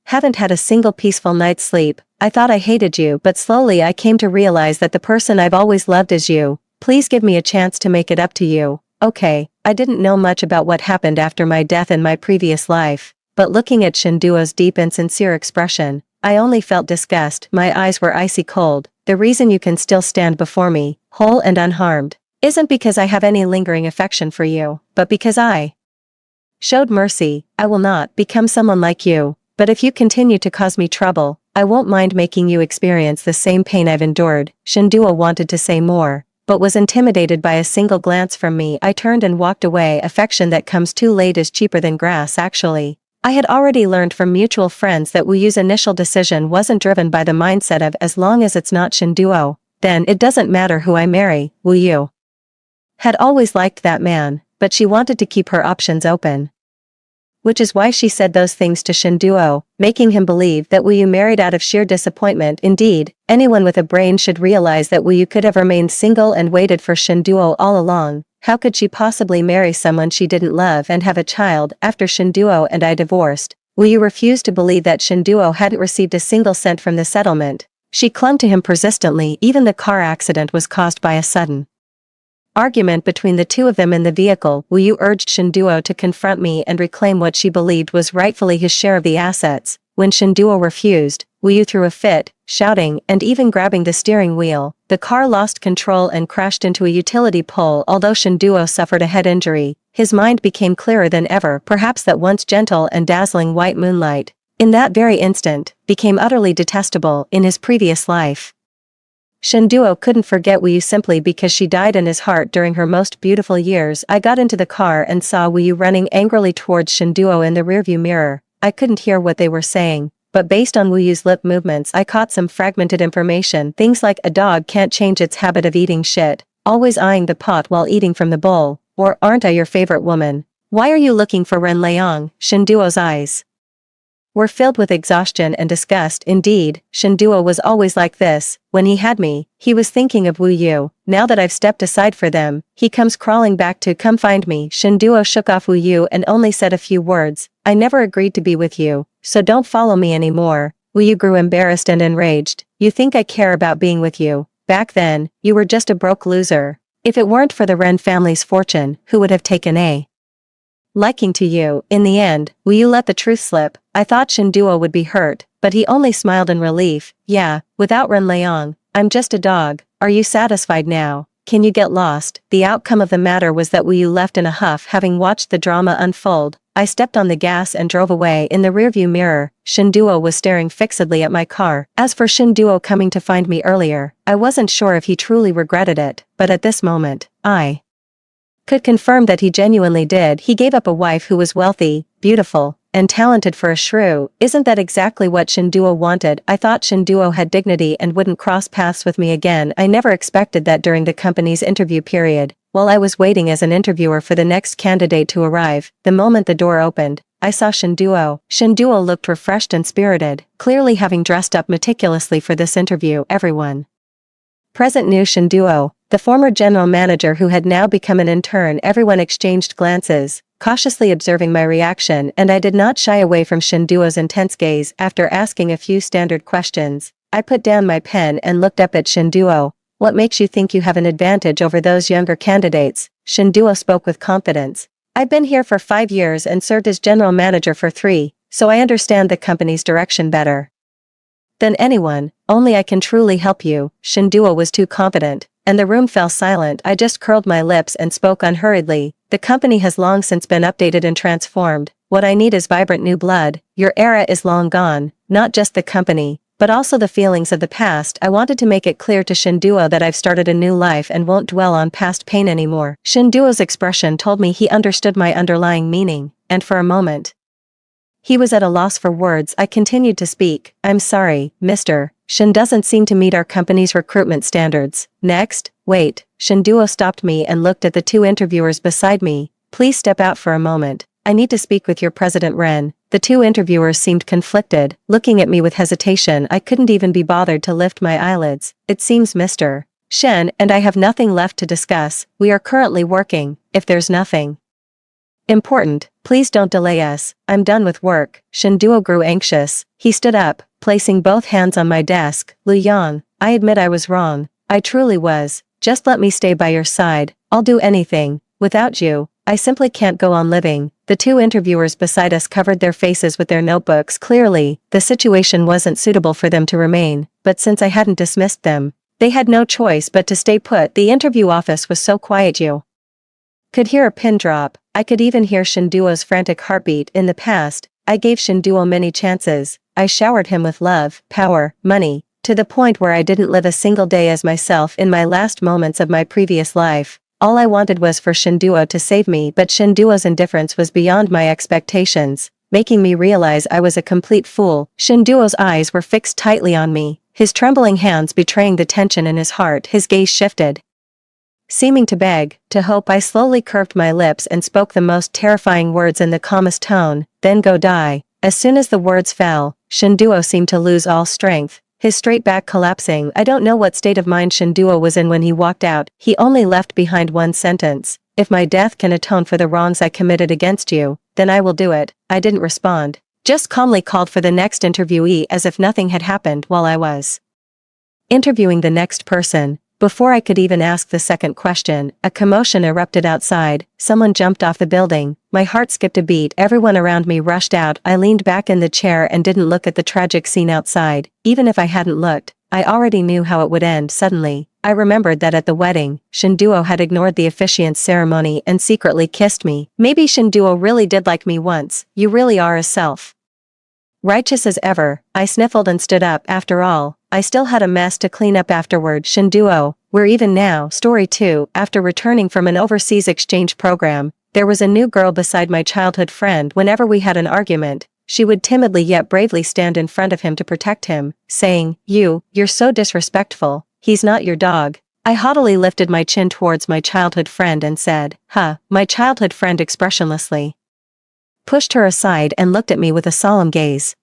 haven't had a single peaceful night's sleep. I thought I hated you, but slowly I came to realize that the person I've always loved is you. Please give me a chance to make it up to you. Okay, I didn't know much about what happened after my death in my previous life, but looking at Shinduo's deep and sincere expression, I only felt disgust. My eyes were icy cold. The reason you can still stand before me, whole and unharmed, isn't because I have any lingering affection for you, but because I showed mercy. I will not become someone like you, but if you continue to cause me trouble, I won't mind making you experience the same pain I've endured. Shinduo wanted to say more, but was intimidated by a single glance from me. I turned and walked away. Affection that comes too late is cheaper than grass. Actually, I had already learned from mutual friends that Wu Yu's initial decision wasn't driven by the mindset of as long as it's not Shinduo, then it doesn't matter who I marry. Wu Yu had always liked that man, but she wanted to keep her options open, which is why she said those things to Shinduo, making him believe that Wu Yu married out of sheer disappointment. Indeed, anyone with a brain should realize that Wu Yu could have remained single and waited for Shinduo all along. How could she possibly marry someone she didn't love and have a child after Shinduo and I divorced? Wu Yu refused to believe that Shinduo hadn't received a single cent from the settlement. She clung to him persistently. Even the car accident was caused by a sudden argument between the two of them in the vehicle. Wu Yu urged Shinduo to confront me and reclaim what she believed was rightfully his share of the assets. When Shinduo refused, Wu Yu threw a fit, shouting and even grabbing the steering wheel. The car lost control and crashed into a utility pole. Although Shinduo suffered a head injury, his mind became clearer than ever. Perhaps that once gentle and dazzling white moonlight, in that very instant, became utterly detestable in his previous life. Shinduo couldn't forget Wu Yu simply because she died in his heart during her most beautiful years. I got into the car and saw Wu Yu running angrily towards Shinduo in the rearview mirror. I couldn't hear what they were saying, but based on Wu Yu's lip movements I caught some fragmented information, things like a dog can't change its habit of eating shit, always eyeing the pot while eating from the bowl, or aren't I your favorite woman? Why are you looking for Ren Leong? Shinduo's eyes were filled with exhaustion and disgust. Indeed, Shinduo was always like this. When he had me, he was thinking of Wu Yu. Now that I've stepped aside for them, he comes crawling back to come find me. Shinduo shook off Wu Yu and only said a few words. I never agreed to be with you, so don't follow me anymore. Wu Yu grew embarrassed and enraged. You think I care about being with you? Back then, you were just a broke loser. If it weren't for the Ren family's fortune, who would have taken a liking to you? In the end, Wu Yu let the truth slip. I thought Shinduo would be hurt, but he only smiled in relief. Yeah, without Ren Leong, I'm just a dog. Are you satisfied now? Can you get lost? The outcome of the matter was that Wu Yu left in a huff, having watched the drama unfold. I stepped on the gas and drove away. In the rearview mirror, Shinduo was staring fixedly at my car. As for Shinduo coming to find me earlier, I wasn't sure if he truly regretted it, but at this moment, I could confirm that he genuinely did. He gave up a wife who was wealthy, beautiful, and talented for a shrew. Isn't that exactly what Shinduo wanted? I thought Shinduo had dignity and wouldn't cross paths with me again. I never expected that during the company's interview period. While I was waiting as an interviewer for the next candidate to arrive, the moment the door opened, I saw Shinduo. Shinduo looked refreshed and spirited, clearly having dressed up meticulously for this interview. Everyone present knew Shinduo, the former general manager who had now become an intern. Everyone exchanged glances, cautiously observing my reaction, and I did not shy away from Shinduo's intense gaze. After asking a few standard questions, I put down my pen and looked up at Shinduo. What makes you think you have an advantage over those younger candidates? Shinduo spoke with confidence. I've been here for 5 years and served as general manager for 3, so I understand the company's direction better than anyone. Only I can truly help you. Shinduo was too confident, and the room fell silent. I just curled my lips and spoke unhurriedly. The company has long since been updated and transformed. What I need is vibrant new blood. Your era is long gone, not just the company, but also the feelings of the past. I wanted to make it clear to Shinduo that I've started a new life and won't dwell on past pain anymore. Shinduo's expression told me he understood my underlying meaning, and for a moment, he was at a loss for words. I continued to speak. I'm sorry, Mr. Shin doesn't seem to meet our company's recruitment standards. Next, wait. Shinduo stopped me and looked at the 2 interviewers beside me. Please step out for a moment. I need to speak with your President Ren. The 2 interviewers seemed conflicted, looking at me with hesitation. I couldn't even be bothered to lift my eyelids. It seems Mr. Shen and I have nothing left to discuss. We are currently working. If there's nothing important, please don't delay us. I'm done with work. Shinduo grew anxious. He stood up, placing both hands on my desk. Lu Yang, I admit I was wrong. I truly was. Just let me stay by your side. I'll do anything. Without you, I simply can't go on living. The 2 interviewers beside us covered their faces with their notebooks. Clearly, the situation wasn't suitable for them to remain, but since I hadn't dismissed them, they had no choice but to stay put. The interview office was so quiet you could hear a pin drop. I could even hear Shinduo's frantic heartbeat. In the past, I gave Shinduo many chances. I showered him with love, power, money, to the point where I didn't live a single day as myself. In my last moments of my previous life, all I wanted was for Shinduo to save me, but Shinduo's indifference was beyond my expectations, making me realize I was a complete fool. Shinduo's eyes were fixed tightly on me, his trembling hands betraying the tension in his heart. His gaze shifted, seeming to beg, to hope. I slowly curved my lips and spoke the most terrifying words in the calmest tone. Then go die. As soon as the words fell, Shinduo seemed to lose all strength, his straight back collapsing. I don't know what state of mind Shinduo was in when he walked out. He only left behind one sentence. If my death can atone for the wrongs I committed against you, then I will do it. I didn't respond, just calmly called for the next interviewee as if nothing had happened while I was interviewing the next person. Before I could even ask the second question, a commotion erupted outside. Someone jumped off the building. My heart skipped a beat. Everyone around me rushed out. I leaned back in the chair and didn't look at the tragic scene outside. Even if I hadn't looked, I already knew how it would end. Suddenly, I remembered that at the wedding, Shinduo had ignored the officiant's ceremony and secretly kissed me. Maybe Shinduo really did like me once. You really are as self-righteous as ever. I sniffled and stood up. After all, I still had a mess to clean up afterward. Shinduo, we're even now. Story 2, after returning from an overseas exchange program, there was a new girl beside my childhood friend. Whenever we had an argument, she would timidly yet bravely stand in front of him to protect him, saying, You're so disrespectful, he's not your dog. I haughtily lifted my chin towards my childhood friend and said, My childhood friend expressionlessly pushed her aside and looked at me with a solemn gaze,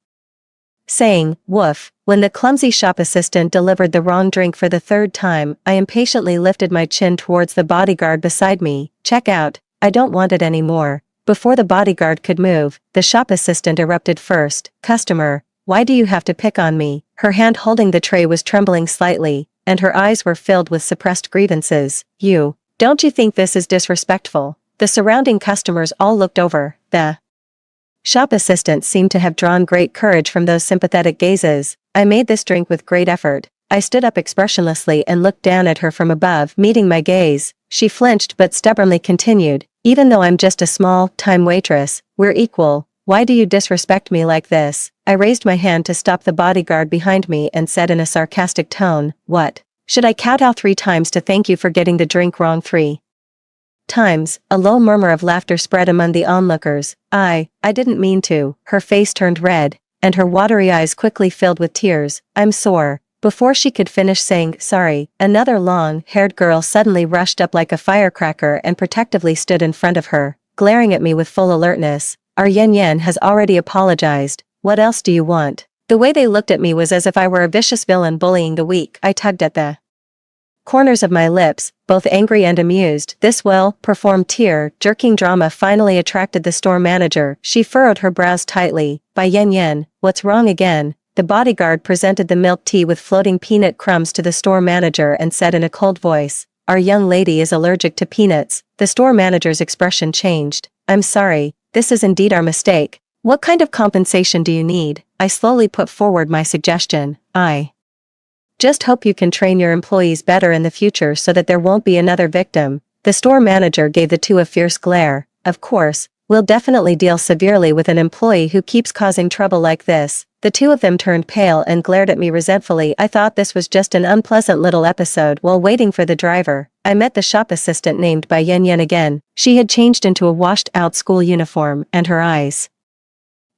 saying, Woof. When the clumsy shop assistant delivered the wrong drink for the third time, I impatiently lifted my chin towards the bodyguard beside me. Check out, I don't want it anymore. Before the bodyguard could move, the shop assistant erupted first. Customer, why do you have to pick on me? Her hand holding the tray was trembling slightly, and her eyes were filled with suppressed grievances. Don't you think this is disrespectful? The surrounding customers all looked over. The shop assistant seemed to have drawn great courage from those sympathetic gazes. I made this drink with great effort. I stood up expressionlessly and looked down at her from above. Meeting my gaze, she flinched but stubbornly continued, Even though I'm just a small-time waitress, we're equal. Why do you disrespect me like this? I raised my hand to stop the bodyguard behind me and said in a sarcastic tone, What? Should I kowtow 3 times to thank you for getting the drink wrong 3 times? A low murmur of laughter spread among the onlookers. I didn't mean to. Her face turned red, and her watery eyes quickly filled with tears. I'm sore. Before she could finish saying sorry, another long-haired girl suddenly rushed up like a firecracker and protectively stood in front of her, glaring at me with full alertness. Our Yen has already apologized. What else do you want? The way they looked at me was as if I were a vicious villain bullying the weak. I tugged at the corners of my lips, both angry and amused. This well-performed tear-jerking drama finally attracted the store manager. She furrowed her brows tightly. By Yen, what's wrong again? The bodyguard presented the milk tea with floating peanut crumbs to the store manager and said in a cold voice, Our young lady is allergic to peanuts. The store manager's expression changed. I'm sorry, this is indeed our mistake. What kind of compensation do you need? I slowly put forward my suggestion. I just hope you can train your employees better in the future so that there won't be another victim. The store manager gave the two a fierce glare. Of course, we'll definitely deal severely with an employee who keeps causing trouble like this. The two of them turned pale and glared at me resentfully. I thought this was just an unpleasant little episode. While waiting for the driver, I met the shop assistant named by Yen again. She had changed into a washed-out school uniform, and her eyes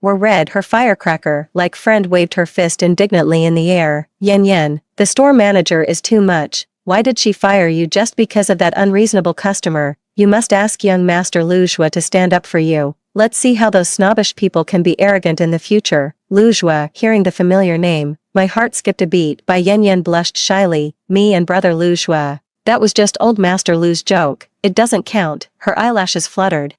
were red. Her firecracker-like friend waved her fist indignantly in the air. Yen, the store manager is too much. Why did she fire you just because of that unreasonable customer? You must ask young Master Lujua to stand up for you. Let's see how those snobbish people can be arrogant in the future. Lujua, hearing the familiar name, my heart skipped a beat. By Yen blushed shyly. Me and brother Lujua. That was just old Master Lu's joke. It doesn't count. Her eyelashes fluttered.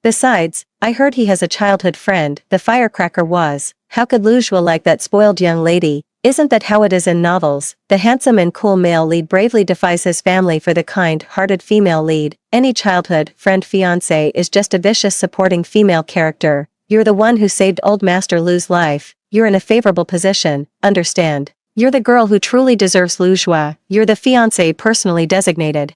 Besides, I heard he has a childhood friend. The firecracker was. How could Lujua like that spoiled young lady? Isn't that how it is in novels? The handsome and cool male lead bravely defies his family for the kind-hearted female lead. Any childhood friend fiancé is just a vicious supporting female character. You're the one who saved old Master Lu's life. You're in a favorable position, understand? You're the girl who truly deserves Lujua. You're the fiancé personally designated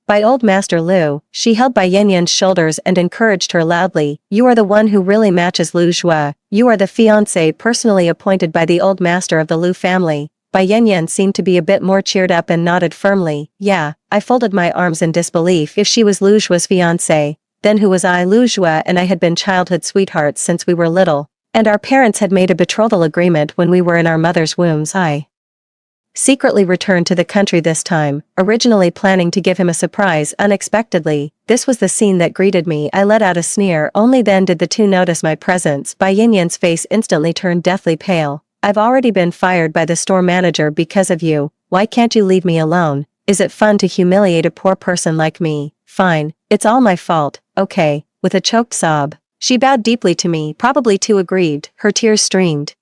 by old Master Lu. She held by Yen's shoulders and encouraged her loudly. You are the one who really matches Lujua. You are the fiancé personally appointed by the old master of the Lu family. Bai Yen seemed to be a bit more cheered up and nodded firmly. Yeah, I folded my arms in disbelief. If she was Lujua's fiancé, then who was I? Lujua and I had been childhood sweethearts since we were little, and our parents had made a betrothal agreement when we were in our mother's wombs. I secretly returned to the country this time, originally planning to give him a surprise unexpectedly. This was the scene that greeted me. I let out a sneer. Only then did the two notice my presence. Bai Yen's face instantly turned deathly pale. I've already been fired by the store manager because of you. Why can't you leave me alone? Is it fun to humiliate a poor person like me? Fine, it's all my fault, okay. With a choked sob, she bowed deeply to me, probably too aggrieved. Her tears streamed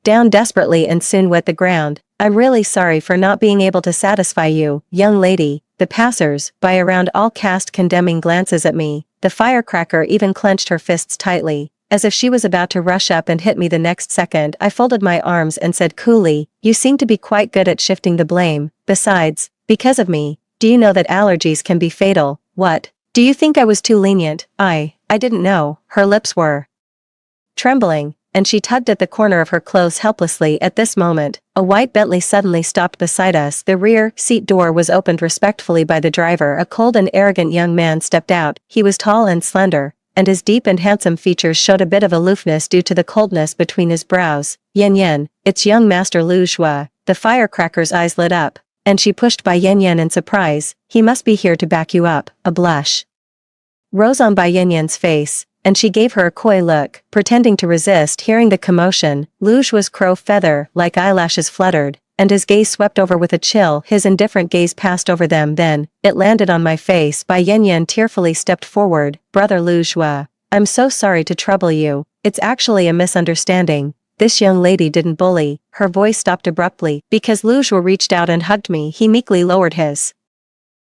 down desperately and soon wet the ground. I'm really sorry for not being able to satisfy you, young lady. The passers-by around all cast condemning glances at me. The firecracker even clenched her fists tightly, as if she was about to rush up and hit me the next second. I folded my arms and said coolly, You seem to be quite good at shifting the blame. Besides, because of me, do you know that allergies can be fatal? What? Do you think I was too lenient? I didn't know. Her lips were trembling, and she tugged at the corner of her clothes helplessly. At this moment, a white Bentley suddenly stopped beside us. The rear seat door was opened respectfully by the driver. A cold and arrogant young man stepped out. He was tall and slender, and his deep and handsome features showed a bit of aloofness due to the coldness between his brows. Yan Yan, it's young Master Lu Xue. The firecracker's eyes lit up, and she pushed by Yan Yan in surprise. He must be here to back you up. A blush rose on Bai Yan Yan's face, and she gave her a coy look, pretending to resist hearing the commotion. Lu Xue's crow feather-like eyelashes fluttered, and his gaze swept over with a chill. His indifferent gaze passed over them, then it landed on my face. Bai Yan Yan tearfully stepped forward. Brother Lu Xue, I'm so sorry to trouble you. It's actually a misunderstanding. This young lady didn't bully. Her voice stopped abruptly, because Lu Xue reached out and hugged me. He meekly lowered his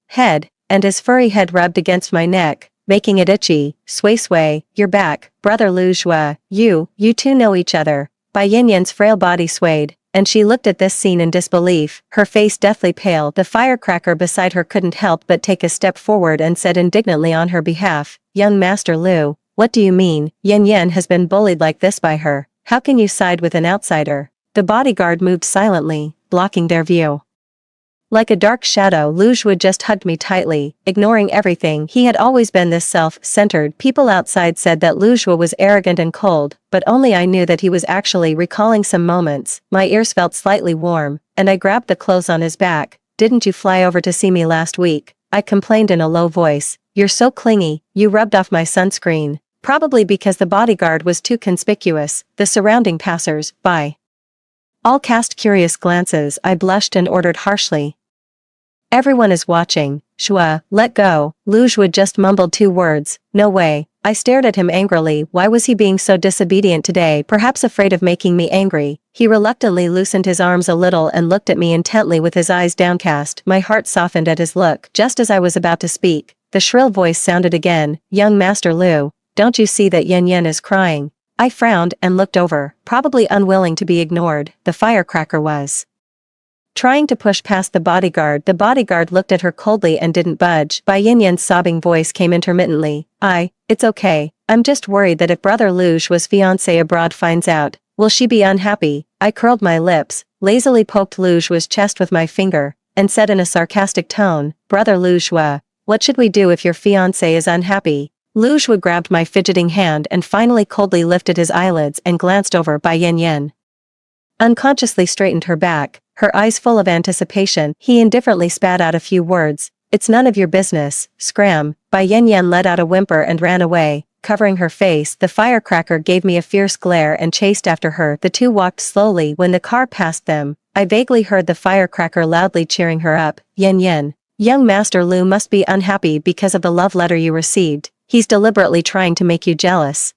head, and his furry head rubbed against my neck, making it itchy. Sway, you're back, Brother Lu Xue. You two know each other. Bai Yan Yan's frail body swayed, and she looked at this scene in disbelief, her face deathly pale. The firecracker beside her couldn't help but take a step forward and said indignantly on her behalf, Young Master Lu, what do you mean? Yan Yan has been bullied like this by her. How can you side with an outsider? The bodyguard moved silently, blocking their view. Like a dark shadow, Lu Xue just hugged me tightly, ignoring everything. He had always been this self-centered. People outside said that Lu Xue was arrogant and cold, but only I knew that he was actually recalling some moments. My ears felt slightly warm, and I grabbed the clothes on his back. Didn't you fly over to see me last week? I complained in a low voice. You're so clingy, you rubbed off my sunscreen. Probably because the bodyguard was too conspicuous. The surrounding passers-by all cast curious glances. I blushed and ordered harshly. Everyone is watching. Xue, let go. Lu Xue just mumbled two words. No way. I stared at him angrily. Why was he being so disobedient today? Perhaps afraid of making me angry. He reluctantly loosened his arms a little and looked at me intently with his eyes downcast. My heart softened at his look. Just as I was about to speak, the shrill voice sounded again. Young Master Lu, don't you see that Yan Yan is crying? I frowned and looked over, probably unwilling to be ignored. The firecracker was trying to push past the bodyguard. The bodyguard looked at her coldly and didn't budge. Bai Yan Yan's sobbing voice came intermittently. It's okay. I'm just worried that if Brother Lu Xue's fiancé abroad finds out, will she be unhappy? I curled my lips, lazily poked Lu Xue's chest with my finger, and said in a sarcastic tone, Brother Lu Xue, what should we do if your fiancé is unhappy? Lu Xue grabbed my fidgeting hand and finally coldly lifted his eyelids and glanced over Bai Yan Yan. Unconsciously straightened her back, her eyes full of anticipation. He indifferently spat out a few words. It's none of your business. Scram. Bai Yan Yan let out a whimper and ran away, covering her face. The firecracker gave me a fierce glare and chased after her. The two walked slowly. When the car passed them, I vaguely heard the firecracker loudly cheering her up. Yan Yan, young Master Lu must be unhappy because of the love letter you received. He's deliberately trying to make you jealous.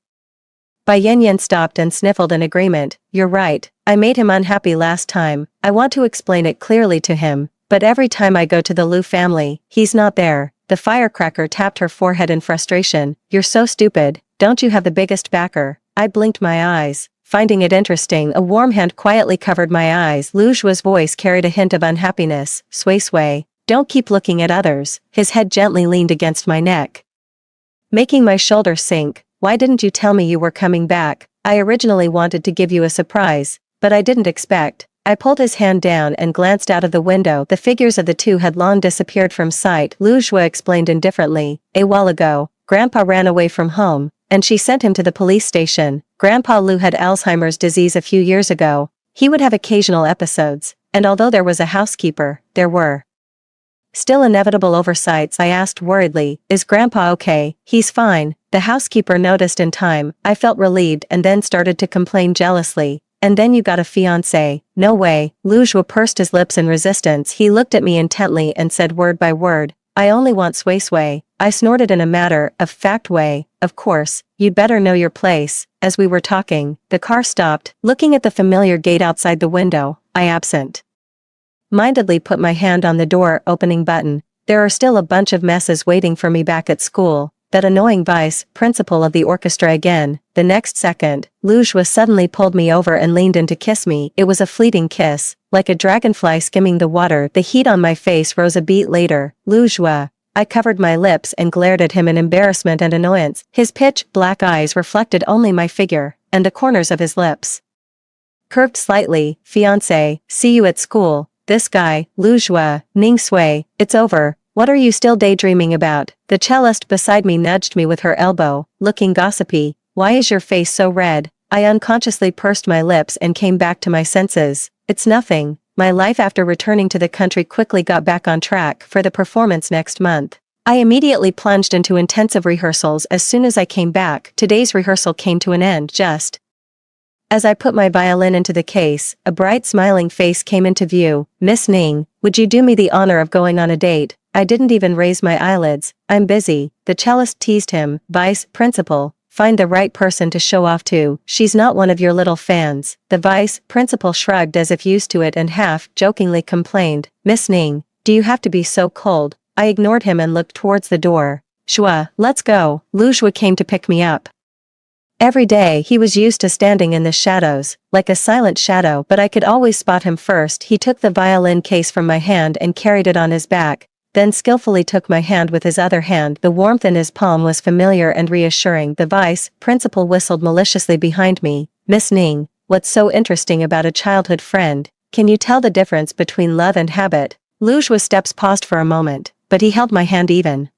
Bai Yan Yan stopped and sniffled in agreement. You're right. I made him unhappy last time. I want to explain it clearly to him, but every time I go to the Lu family, he's not there. The firecracker tapped her forehead in frustration. You're so stupid. Don't you have the biggest backer? I blinked my eyes, finding it interesting. A warm hand quietly covered my eyes. Lu Xue's voice carried a hint of unhappiness. Sway, don't keep looking at others. His head gently leaned against my neck, making my shoulders sink. Why didn't you tell me you were coming back? I originally wanted to give you a surprise, but I didn't expect. I pulled his hand down and glanced out of the window. The figures of the two had long disappeared from sight. Lu Xue explained indifferently. A while ago, Grandpa ran away from home, and she sent him to the police station. Grandpa Lu had Alzheimer's disease a few years ago. He would have occasional episodes, and although there was a housekeeper, there were still inevitable oversights. I asked worriedly, is Grandpa okay? He's fine. The housekeeper noticed in time. I felt relieved and then started to complain jealously. And then you got a fiancé. No way. Lu Xue pursed his lips in resistance. He looked at me intently and said word by word, I only want Sway. I snorted in a matter-of-fact way. Of course, you'd better know your place. As we were talking, the car stopped. Looking at the familiar gate outside the window, I absent-mindedly put my hand on the door opening button. There are still a bunch of messes waiting for me back at school. That annoying vice principal of the orchestra again. The next second, Lu Xue suddenly pulled me over and leaned in to kiss me. It was a fleeting kiss, like a dragonfly skimming the water. The heat on my face rose a beat later. Lu Xue. I covered my lips and glared at him in embarrassment and annoyance. His pitch black eyes reflected only my figure, and the corners of his lips curved slightly. Fiancé, see you at school. This guy, Lu Jue, Ning Sui, it's over. What are you still daydreaming about? The cellist beside me nudged me with her elbow, looking gossipy. Why is your face so red? I unconsciously pursed my lips and came back to my senses. It's nothing. My life after returning to the country quickly got back on track for the performance next month. I immediately plunged into intensive rehearsals. As soon as I came back, today's rehearsal came to an end just as I put my violin into the case. A bright smiling face came into view. Miss Ning, would you do me the honor of going on a date? I didn't even raise my eyelids. I'm busy. The cellist teased him. Vice principal, find the right person to show off to. She's not one of your little fans. The vice principal shrugged as if used to it and half-jokingly complained. Miss Ning, do you have to be so cold? I ignored him and looked towards the door. Shua, let's go. Lu Jue came to pick me up. Every day he was used to standing in the shadows, like a silent shadow, but I could always spot him first. He took the violin case from my hand and carried it on his back, then skillfully took my hand with his other hand. The warmth in his palm was familiar and reassuring. The vice principal whistled maliciously behind me. Miss Ning, what's so interesting about a childhood friend? Can you tell the difference between love and habit? Lu Jue's steps paused for a moment, but he held my hand even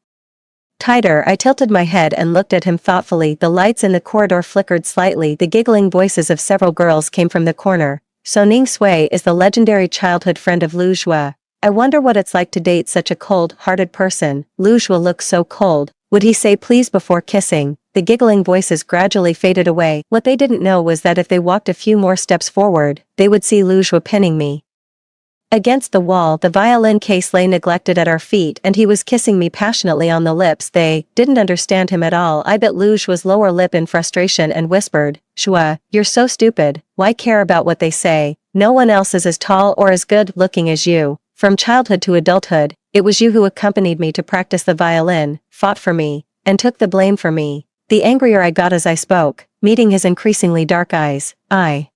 tighter. I tilted my head and looked at him thoughtfully. The lights in the corridor flickered slightly. The giggling voices of several girls came from the corner. So Ning Sui is the legendary childhood friend of Lu Jue. I wonder what it's like to date such a cold-hearted person. Lu Jue looks so cold. Would he say please before kissing? The giggling voices gradually faded away. What they didn't know was that if they walked a few more steps forward, they would see Lu Jue pinning me against the wall. The violin case lay neglected at our feet and he was kissing me passionately on the lips. They didn't understand him at all. I bit Lu Jue's lower lip in frustration and whispered, Shua, you're so stupid. Why care about what they say? No one else is as tall or as good looking as you. From childhood to adulthood, it was you who accompanied me to practice the violin, fought for me, and took the blame for me. The angrier I got as I spoke, meeting his increasingly dark eyes, I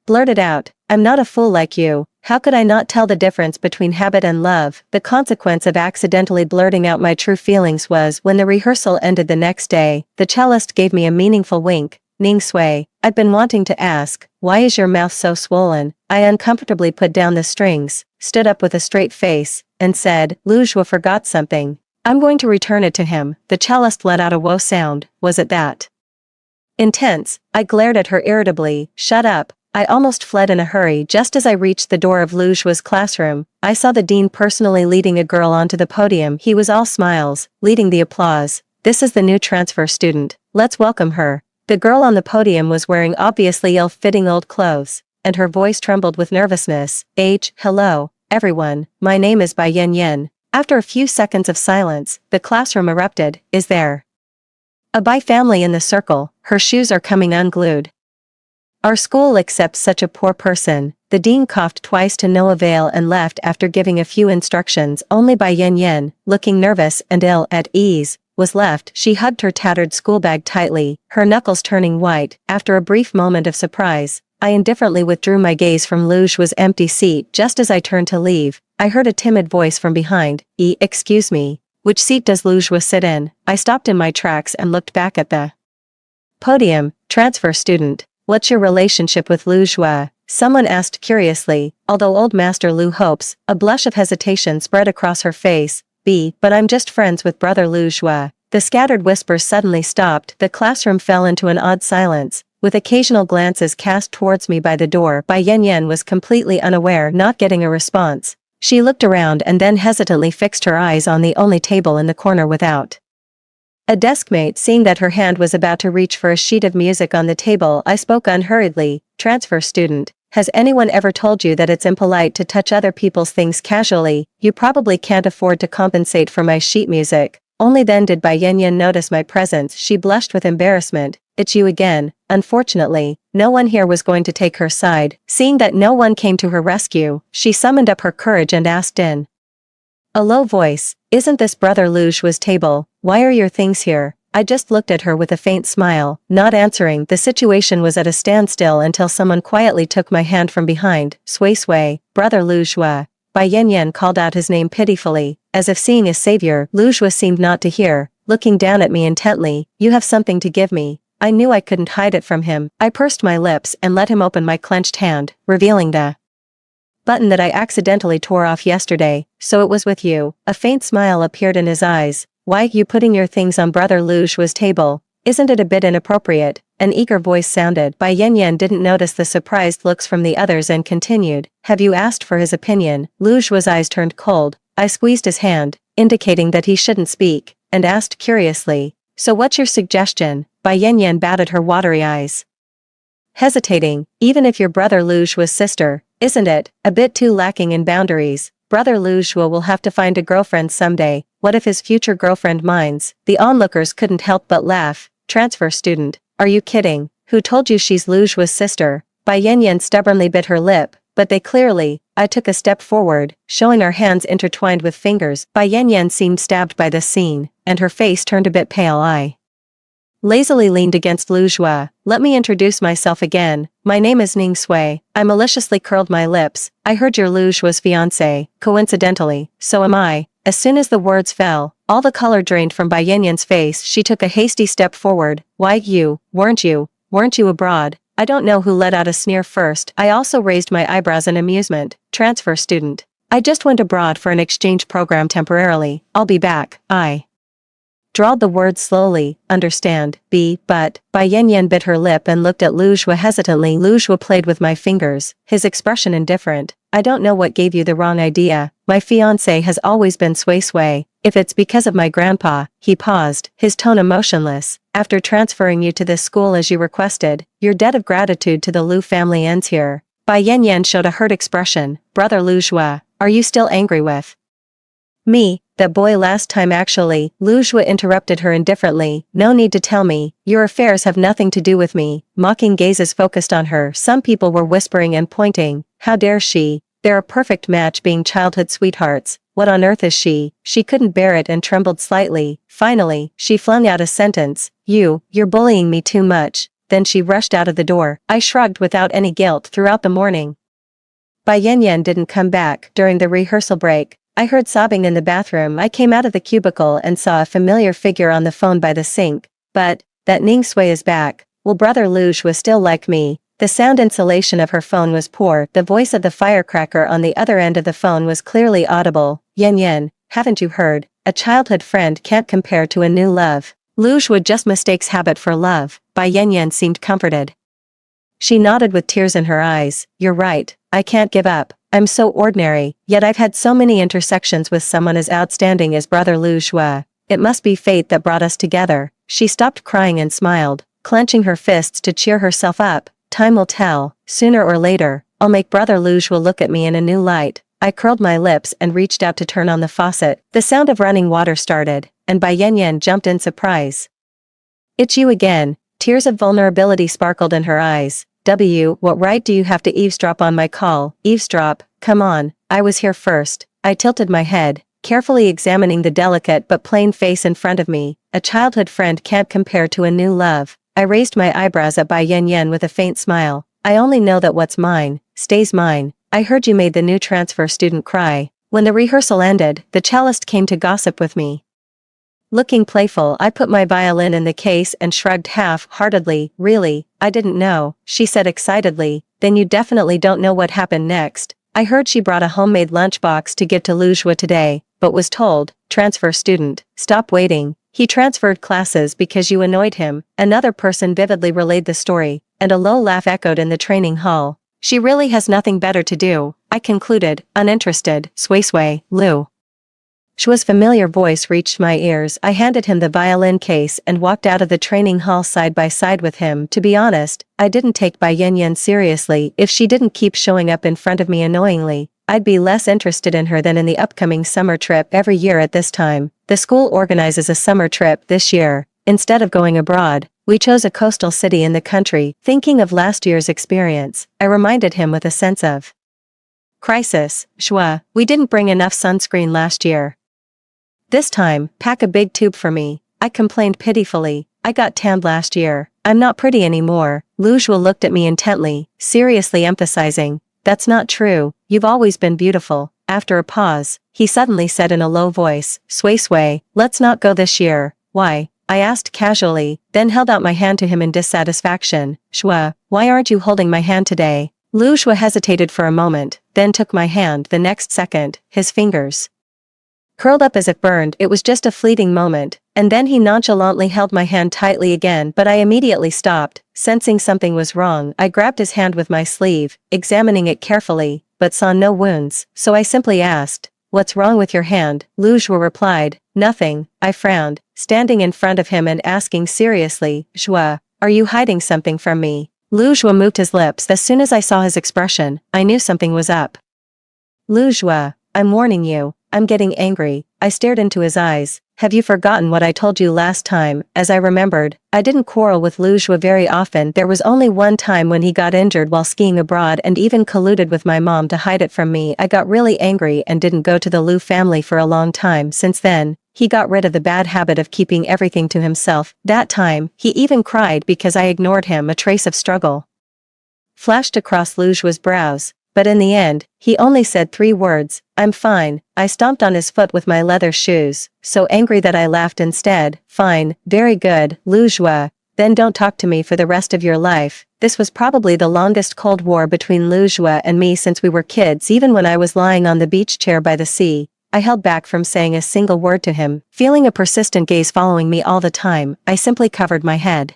blurted out, I'm not a fool like you. How could I not tell the difference between habit and love? The consequence of accidentally blurting out my true feelings was when the rehearsal ended the next day, the cellist gave me a meaningful wink. Ning Sui, I've been wanting to ask, why is your mouth so swollen? I uncomfortably put down the strings, stood up with a straight face, and said, Lu Jue forgot something. I'm going to return it to him. The cellist let out a woe sound. Was it that intense? I glared at her irritably. Shut up. I almost fled in a hurry. Just as I reached the door of Lu Jue's classroom, I saw the dean personally leading a girl onto the podium. He was all smiles, leading the applause. This is the new transfer student. Let's welcome her. The girl on the podium was wearing obviously ill-fitting old clothes, and her voice trembled with nervousness. Hello, everyone, my name is Bai Yan. After a few seconds of silence, the classroom erupted. Is there a Bai family in the circle? Her shoes are coming unglued. Our school accepts such a poor person. The dean coughed twice to no avail and left after giving a few instructions. Only Bai Yan, looking nervous and ill at ease, was left. She hugged her tattered schoolbag tightly, her knuckles turning white. After a brief moment of surprise, I indifferently withdrew my gaze from Lu Jue's empty seat. Just as I turned to leave, I heard a timid voice from behind. Excuse me, which seat does Lu Jue sit in? I stopped in my tracks and looked back at the podium. Transfer student. What's your relationship with Lu Jue? Someone asked curiously, although old Master Lu hopes, a blush of hesitation spread across her face. But I'm just friends with brother Lu Jue. The scattered whispers suddenly stopped. The classroom fell into an odd silence, with occasional glances cast towards me by the door. Bai Yan was completely unaware, not getting a response. She looked around and then hesitantly fixed her eyes on the only table in the corner without a deskmate. Seeing that her hand was about to reach for a sheet of music on the table, I spoke unhurriedly. Transfer student. Has anyone ever told you that it's impolite to touch other people's things casually? You probably can't afford to compensate for my sheet music. Only then did Bai Yan notice my presence. She blushed with embarrassment. It's you again. Unfortunately, no one here was going to take her side. Seeing that no one came to her rescue, she summoned up her courage and asked in a low voice, isn't this brother Lu Jue's table? Why are your things here? I just looked at her with a faint smile, not answering. The situation was at a standstill until someone quietly took my hand from behind. Sui, brother Lu Jue. Bai Yan called out his name pitifully, as if seeing a savior. Lu Jue seemed not to hear, looking down at me intently. You have something to give me. I knew I couldn't hide it from him. I pursed my lips and let him open my clenched hand, revealing the button that I accidentally tore off yesterday. So it was with you. A faint smile appeared in his eyes. Why you putting your things on Brother Luju's table? Isn't it a bit inappropriate? An eager voice sounded. Bai Yanyan didn't notice the surprised looks from the others and continued. Have you asked for his opinion? Luju's eyes turned cold. I squeezed his hand, indicating that he shouldn't speak, and asked curiously. So what's your suggestion? Bai Yanyan batted her watery eyes. Hesitating, even if your brother Luju's sister, isn't it a bit too lacking in boundaries? Brother Luju will have to find a girlfriend someday. What if his future girlfriend minds? The onlookers couldn't help but laugh. Transfer student. Are you kidding? Who told you she's Luju's sister? Bai Yanyan stubbornly bit her lip, but they clearly. I took a step forward, showing our hands intertwined with fingers. Bai Yanyan seemed stabbed by this scene, and her face turned a bit pale. I lazily leaned against Luju. Let me introduce myself again. My name is Ning Sui. I maliciously curled my lips. I heard your Luju's fiancé. Coincidentally, so am I. As soon as the words fell, all the color drained from Bai Yanyan's face. She took a hasty step forward. Why you? Weren't you abroad? I don't know who let out a sneer first. I also raised my eyebrows in amusement. Transfer student. I just went abroad for an exchange program temporarily. I'll be back. I drawled the words slowly. Understand, but. Bai Yanyan bit her lip and looked at Luju hesitantly. Luju played with my fingers, his expression indifferent. I don't know what gave you the wrong idea. My fiancé has always been Sui. If it's because of my grandpa, he paused, his tone emotionless. After transferring you to this school as you requested, your debt of gratitude to the Lu family ends here. Bai Yanyan showed a hurt expression. Brother Luju, are you still angry with me? That boy last time actually. Luju interrupted her indifferently. No need to tell me. Your affairs have nothing to do with me. Mocking gazes focused on her. Some people were whispering and pointing. How dare she? They're a perfect match being childhood sweethearts. What on earth is she? She couldn't bear it and trembled slightly. Finally, she flung out a sentence. You're bullying me too much. Then she rushed out of the door. I shrugged without any guilt. Throughout the morning, Bai Yanyan didn't come back. During the rehearsal break, I heard sobbing in the bathroom. I came out of the cubicle and saw a familiar figure on the phone by the sink. But, that Ning Sui is back. Well, Brother Luju was still like me. The sound insulation of her phone was poor. The voice of the firecracker on the other end of the phone was clearly audible. Yan, haven't you heard? A childhood friend can't compare to a new love. Luju just mistakes habit for love. Bai Yan seemed comforted. She nodded with tears in her eyes. You're right. I can't give up. I'm so ordinary, yet I've had so many intersections with someone as outstanding as Brother Luju. It must be fate that brought us together. She stopped crying and smiled, clenching her fists to cheer herself up. Time will tell. Sooner or later, I'll make Brother Luju look at me in a new light. I curled my lips and reached out to turn on the faucet. The sound of running water started, and Bai Yanyan jumped in surprise. It's you again. Tears of vulnerability sparkled in her eyes. What right do you have to eavesdrop on my call? Eavesdrop? Come on, I was here first. I tilted my head, carefully examining the delicate but plain face in front of me. A childhood friend can't compare to a new love. I raised my eyebrows at Bai Yanyan with a faint smile. I only know that what's mine, stays mine. I heard you made the new transfer student cry. When the rehearsal ended, the cellist came to gossip with me. Looking playful, I put my violin in the case and shrugged half-heartedly. Really, I didn't know, she said excitedly. Then you definitely don't know what happened next. I heard she brought a homemade lunchbox to give to Luju today, but was told, transfer student, stop waiting. He transferred classes because you annoyed him. Another person vividly relayed the story, and a low laugh echoed in the training hall. She really has nothing better to do, I concluded, uninterested. Sui, Lu. Shua's familiar voice reached my ears. I handed him the violin case and walked out of the training hall side by side with him. To be honest, I didn't take Bai Yanyan seriously. If she didn't keep showing up in front of me annoyingly, I'd be less interested in her than in the upcoming summer trip. Every year at this time, the school organizes a summer trip. This year, instead of going abroad, we chose a coastal city in the country. Thinking of last year's experience, I reminded him with a sense of crisis. Shua, we didn't bring enough sunscreen last year. This time, pack a big tube for me. I complained pitifully. I got tanned last year. I'm not pretty anymore. Luju looked at me intently, seriously emphasizing, that's not true. You've always been beautiful. After a pause, he suddenly said in a low voice, Sui, let's not go this year. Why? I asked casually, then held out my hand to him in dissatisfaction. Shua, why aren't you holding my hand today? Lu Shua hesitated for a moment, then took my hand the next second, his fingers curled up as if burned. It was just a fleeting moment, and then he nonchalantly held my hand tightly again, but I immediately stopped, sensing something was wrong. I grabbed his hand with my sleeve, examining it carefully, but saw no wounds, so I simply asked, "What's wrong with your hand?" Lu Shua replied, "Nothing." I frowned, standing in front of him and asking seriously, "Shua, are you hiding something from me?" Lu Shua moved his lips. As soon as I saw his expression, I knew something was up. "Lu Shua, I'm warning you, I'm getting angry." I stared into his eyes. "Have you forgotten what I told you last time?" As I remembered, I didn't quarrel with Lu Shua very often. There was only one time when he got injured while skiing abroad and even colluded with my mom to hide it from me. I got really angry and didn't go to the Lu family for a long time. Since then, he got rid of the bad habit of keeping everything to himself. That time, he even cried because I ignored him. A trace of struggle flashed across Lu Shua's brows. But in the end, he only said 3 words, "I'm fine." I stomped on his foot with my leather shoes, so angry that I laughed instead. "Fine, very good, Lu Shua, then don't talk to me for the rest of your life." This was probably the longest Cold War between Lu Shua and me since we were kids. Even when I was lying on the beach chair by the sea, I held back from saying a single word to him. Feeling a persistent gaze following me all the time, I simply covered my head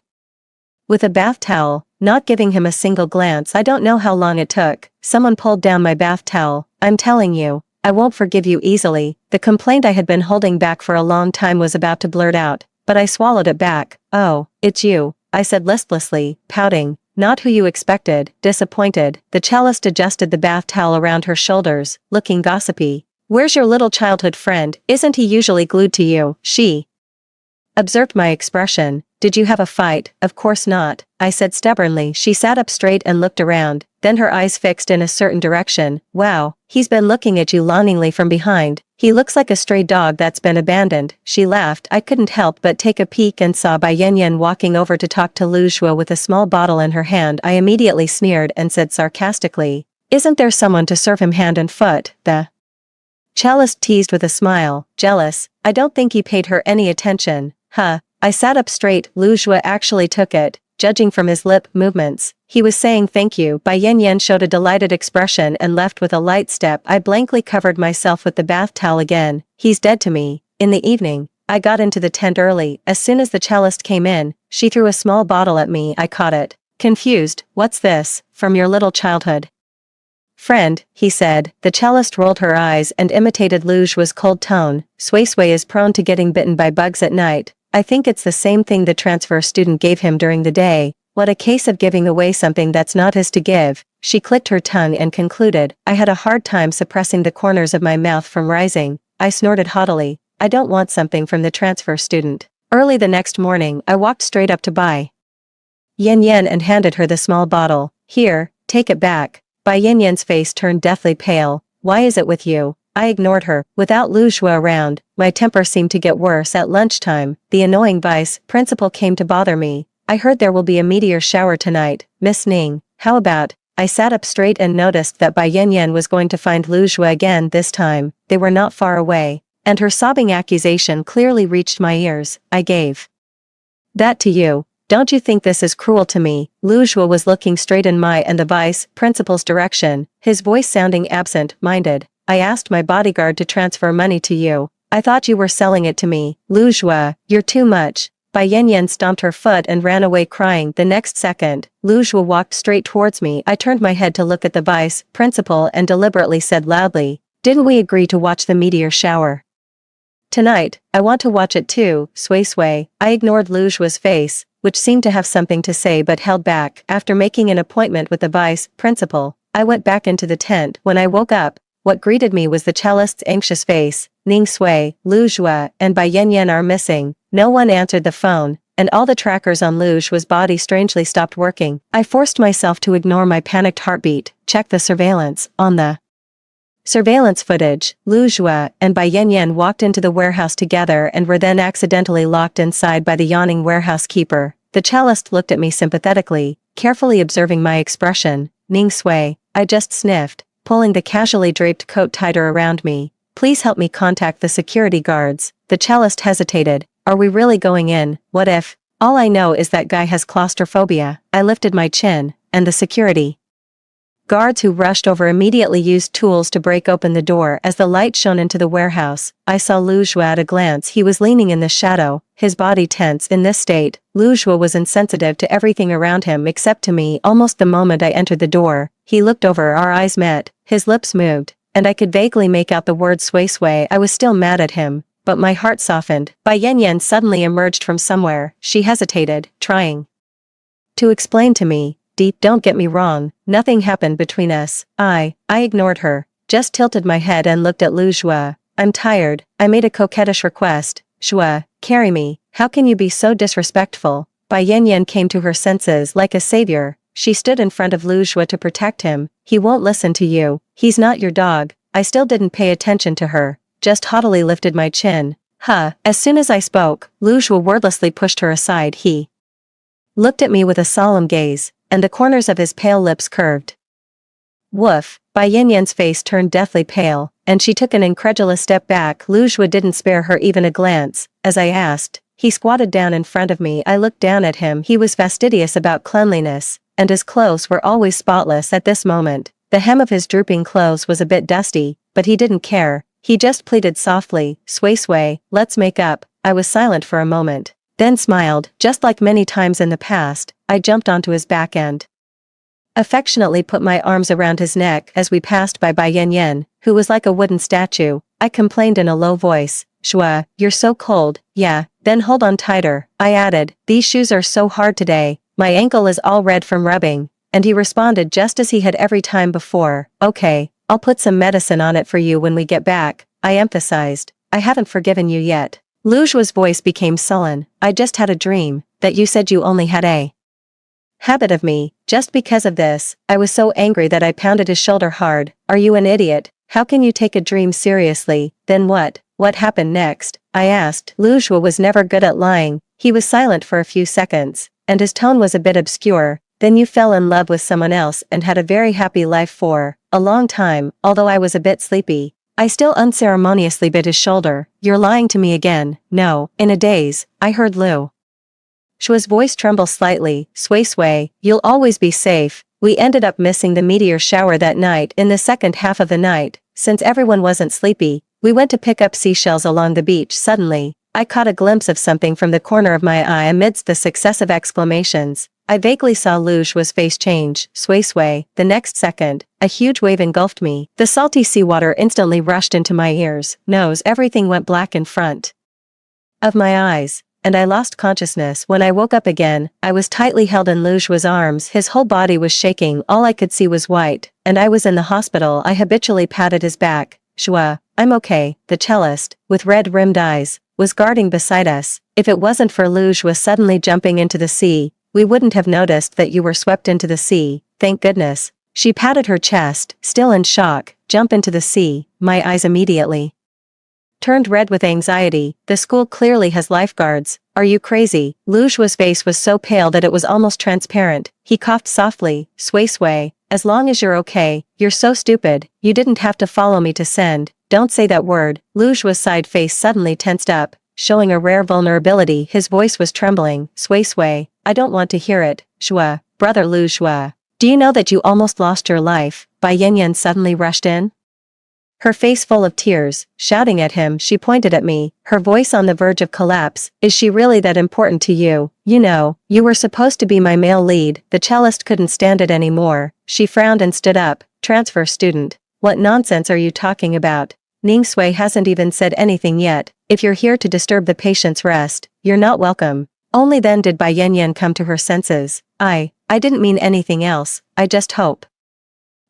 with a bath towel, not giving him a single glance. I don't know how long it took. Someone pulled down my bath towel. "I'm telling you, I won't forgive you easily." The complaint I had been holding back for a long time was about to blurt out, but I swallowed it back. "Oh, it's you," I said listlessly, pouting. "Not who you expected." Disappointed, the cellist adjusted the bath towel around her shoulders, looking gossipy. "Where's your little childhood friend? Isn't he usually glued to you?" She observed my expression. "Did you have a fight?" "Of course not," I said stubbornly. She sat up straight and looked around, then her eyes fixed in a certain direction. "Wow, he's been looking at you longingly from behind. He looks like a stray dog that's been abandoned." She laughed. I couldn't help but take a peek and saw Bai Yanyan walking over to talk to Lu Shua with a small bottle in her hand. I immediately sneered and said sarcastically, "Isn't there someone to serve him hand and foot?" The cellist teased with a smile. "Jealous." I don't think he paid her any attention. "Huh." I sat up straight. Lu Shua actually took it, judging from his lip movements. He was saying thank you. Bai Yanyan showed a delighted expression and left with a light step. I blankly covered myself with the bath towel again. "He's dead to me." In the evening, I got into the tent early. As soon as the cellist came in, she threw a small bottle at me. I caught it. Confused. "What's this?" "From your little childhood friend," he said. The cellist rolled her eyes and imitated Lu Shua's cold tone. "Sui Sui is prone to getting bitten by bugs at night. I think it's the same thing the transfer student gave him during the day. What a case of giving away something that's not his to give." She clicked her tongue and concluded. I had a hard time suppressing the corners of my mouth from rising. I snorted haughtily. "I don't want something from the transfer student." Early the next morning, I walked straight up to Bai Yanyan and handed her the small bottle. "Here, take it back." Bai Yanyan's face turned deathly pale. "Why is it with you?" I ignored her. Without Lu Shua around, my temper seemed to get worse. At lunchtime, the annoying vice principal came to bother me. "I heard there will be a meteor shower tonight, Miss Ning. How about?" I sat up straight and noticed that Bai Yanyan was going to find Lu Shua again. This time, they were not far away, and her sobbing accusation clearly reached my ears. "I gave that to you. Don't you think this is cruel to me?" Lu Shua was looking straight in my and the vice principal's direction, his voice sounding absent-minded. "I asked my bodyguard to transfer money to you. I thought you were selling it to me." "Lu Shua, you're too much." Bai Yanyan stomped her foot and ran away crying. The next second, Lu Shua walked straight towards me. I turned my head to look at the vice principal and deliberately said loudly, "Didn't we agree to watch the meteor shower tonight? I want to watch it too." Sui Sui. I ignored Lu Shua's face, which seemed to have something to say but held back. After making an appointment with the vice principal, I went back into the tent. When I woke up, what greeted me was the cellist's anxious face. "Ning Sui, Lu Shua, and Bai Yanyan are missing." No one answered the phone, and all the trackers on Lu Shua's body strangely stopped working. I forced myself to ignore my panicked heartbeat, check the surveillance. On the surveillance footage, Lu Shua and Bai Yanyan walked into the warehouse together and were then accidentally locked inside by the yawning warehouse keeper. The cellist looked at me sympathetically, carefully observing my expression. "Ning Sui," I just sniffed, pulling the casually draped coat tighter around me. "Please help me contact the security guards." The cellist hesitated. Are we really going in? What if? All I know is that guy has claustrophobia. I lifted my chin, and the security guards who rushed over immediately used tools to break open the door as the light shone into the warehouse. I saw Lu Jue at a glance. He was leaning in the shadow, his body tense. In this state, Lu Jue was insensitive to everything around him except to me. Almost the moment I entered the door, he looked over, our eyes met, his lips moved, and I could vaguely make out the word sui sui. I was still mad at him, but my heart softened. Bai Yanyan suddenly emerged from somewhere. She hesitated, trying to explain to me. Deep, don't get me wrong, nothing happened between us. I ignored her, just tilted my head and looked at Lu Jue. I'm tired, I made a coquettish request. Jue, carry me. How can you be so disrespectful? Bai Yanyan came to her senses like a savior. She stood in front of Lu Jue to protect him. He won't listen to you. He's not your dog. I still didn't pay attention to her, just haughtily lifted my chin. As soon as I spoke, Lu Jue wordlessly pushed her aside. He looked at me with a solemn gaze, and the corners of his pale lips curved. Woof, Bai Yanyan's face turned deathly pale, and she took an incredulous step back. Lu Jue didn't spare her even a glance. As I asked, he squatted down in front of me. I looked down at him. He was fastidious about cleanliness, and his clothes were always spotless. At this moment, the hem of his drooping clothes was a bit dusty, but he didn't care. He just pleaded softly, Sui Sui, let's make up. I was silent for a moment, then smiled. Just like many times in the past, I jumped onto his back and affectionately put my arms around his neck. As we passed by Bai Yanyan, who was like a wooden statue, I complained in a low voice, Jue, you're so cold. Yeah, then hold on tighter, I added. These shoes are so hard today, my ankle is all red from rubbing. And he responded just as he had every time before, okay, I'll put some medicine on it for you when we get back. I emphasized, I haven't forgiven you yet. Lu Jue's voice became sullen. I just had a dream that you said you only had a habit of me. Just because of this, I was so angry that I pounded his shoulder hard. Are you an idiot? How can you take a dream seriously? Then what? What happened next? I asked. Lu Jue was never good at lying. He was silent for a few seconds, and his tone was a bit obscure. Then you fell in love with someone else and had a very happy life for a long time. Although I was a bit sleepy, I still unceremoniously bit his shoulder. You're lying to me again. No. In a daze, I heard Lu Jue's voice tremble slightly. Sui Sui, you'll always be safe. We ended up missing the meteor shower that night. In the second half of the night, since everyone wasn't sleepy, we went to pick up seashells along the beach. Suddenly, I caught a glimpse of something from the corner of my eye. Amidst the successive exclamations, I vaguely saw Lu Jue's face change. Sui Sui. The next second, a huge wave engulfed me. The salty seawater instantly rushed into my ears, nose. Everything went black in front of my eyes, and I lost consciousness. When I woke up again, I was tightly held in Lu Jue's arms. His whole body was shaking. All I could see was white, and I was in the hospital. I habitually patted his back. Jue, I'm okay. The cellist, with red-rimmed eyes, was guarding beside us. If it wasn't for Lu Jue suddenly jumping into the sea, we wouldn't have noticed that you were swept into the sea. Thank goodness. She patted her chest, still in shock. Jump into the sea. My eyes immediately turned red with anxiety. The school clearly has lifeguards. Are you crazy? Lu Jue's face was so pale that it was almost transparent. He coughed softly. Sui Sui, as long as you're okay. You're so stupid. You didn't have to follow me to send. Don't say that word. Lu Jue's side face suddenly tensed up, showing a rare vulnerability. His voice was trembling. Sui Sui, I don't want to hear it. Jue, brother Lu Jue, do you know that you almost lost your life? Bai Yanyan suddenly rushed in, her face full of tears, shouting at him. She pointed at me, her voice on the verge of collapse. Is she really that important to you? You know, you were supposed to be my male lead. The cellist couldn't stand it anymore. She frowned and stood up. Transfer student. What nonsense are you talking about? Ning Sui hasn't even said anything yet. If you're here to disturb the patient's rest, you're not welcome. Only then did Bai Yanyan come to her senses. I didn't mean anything else. I just hope.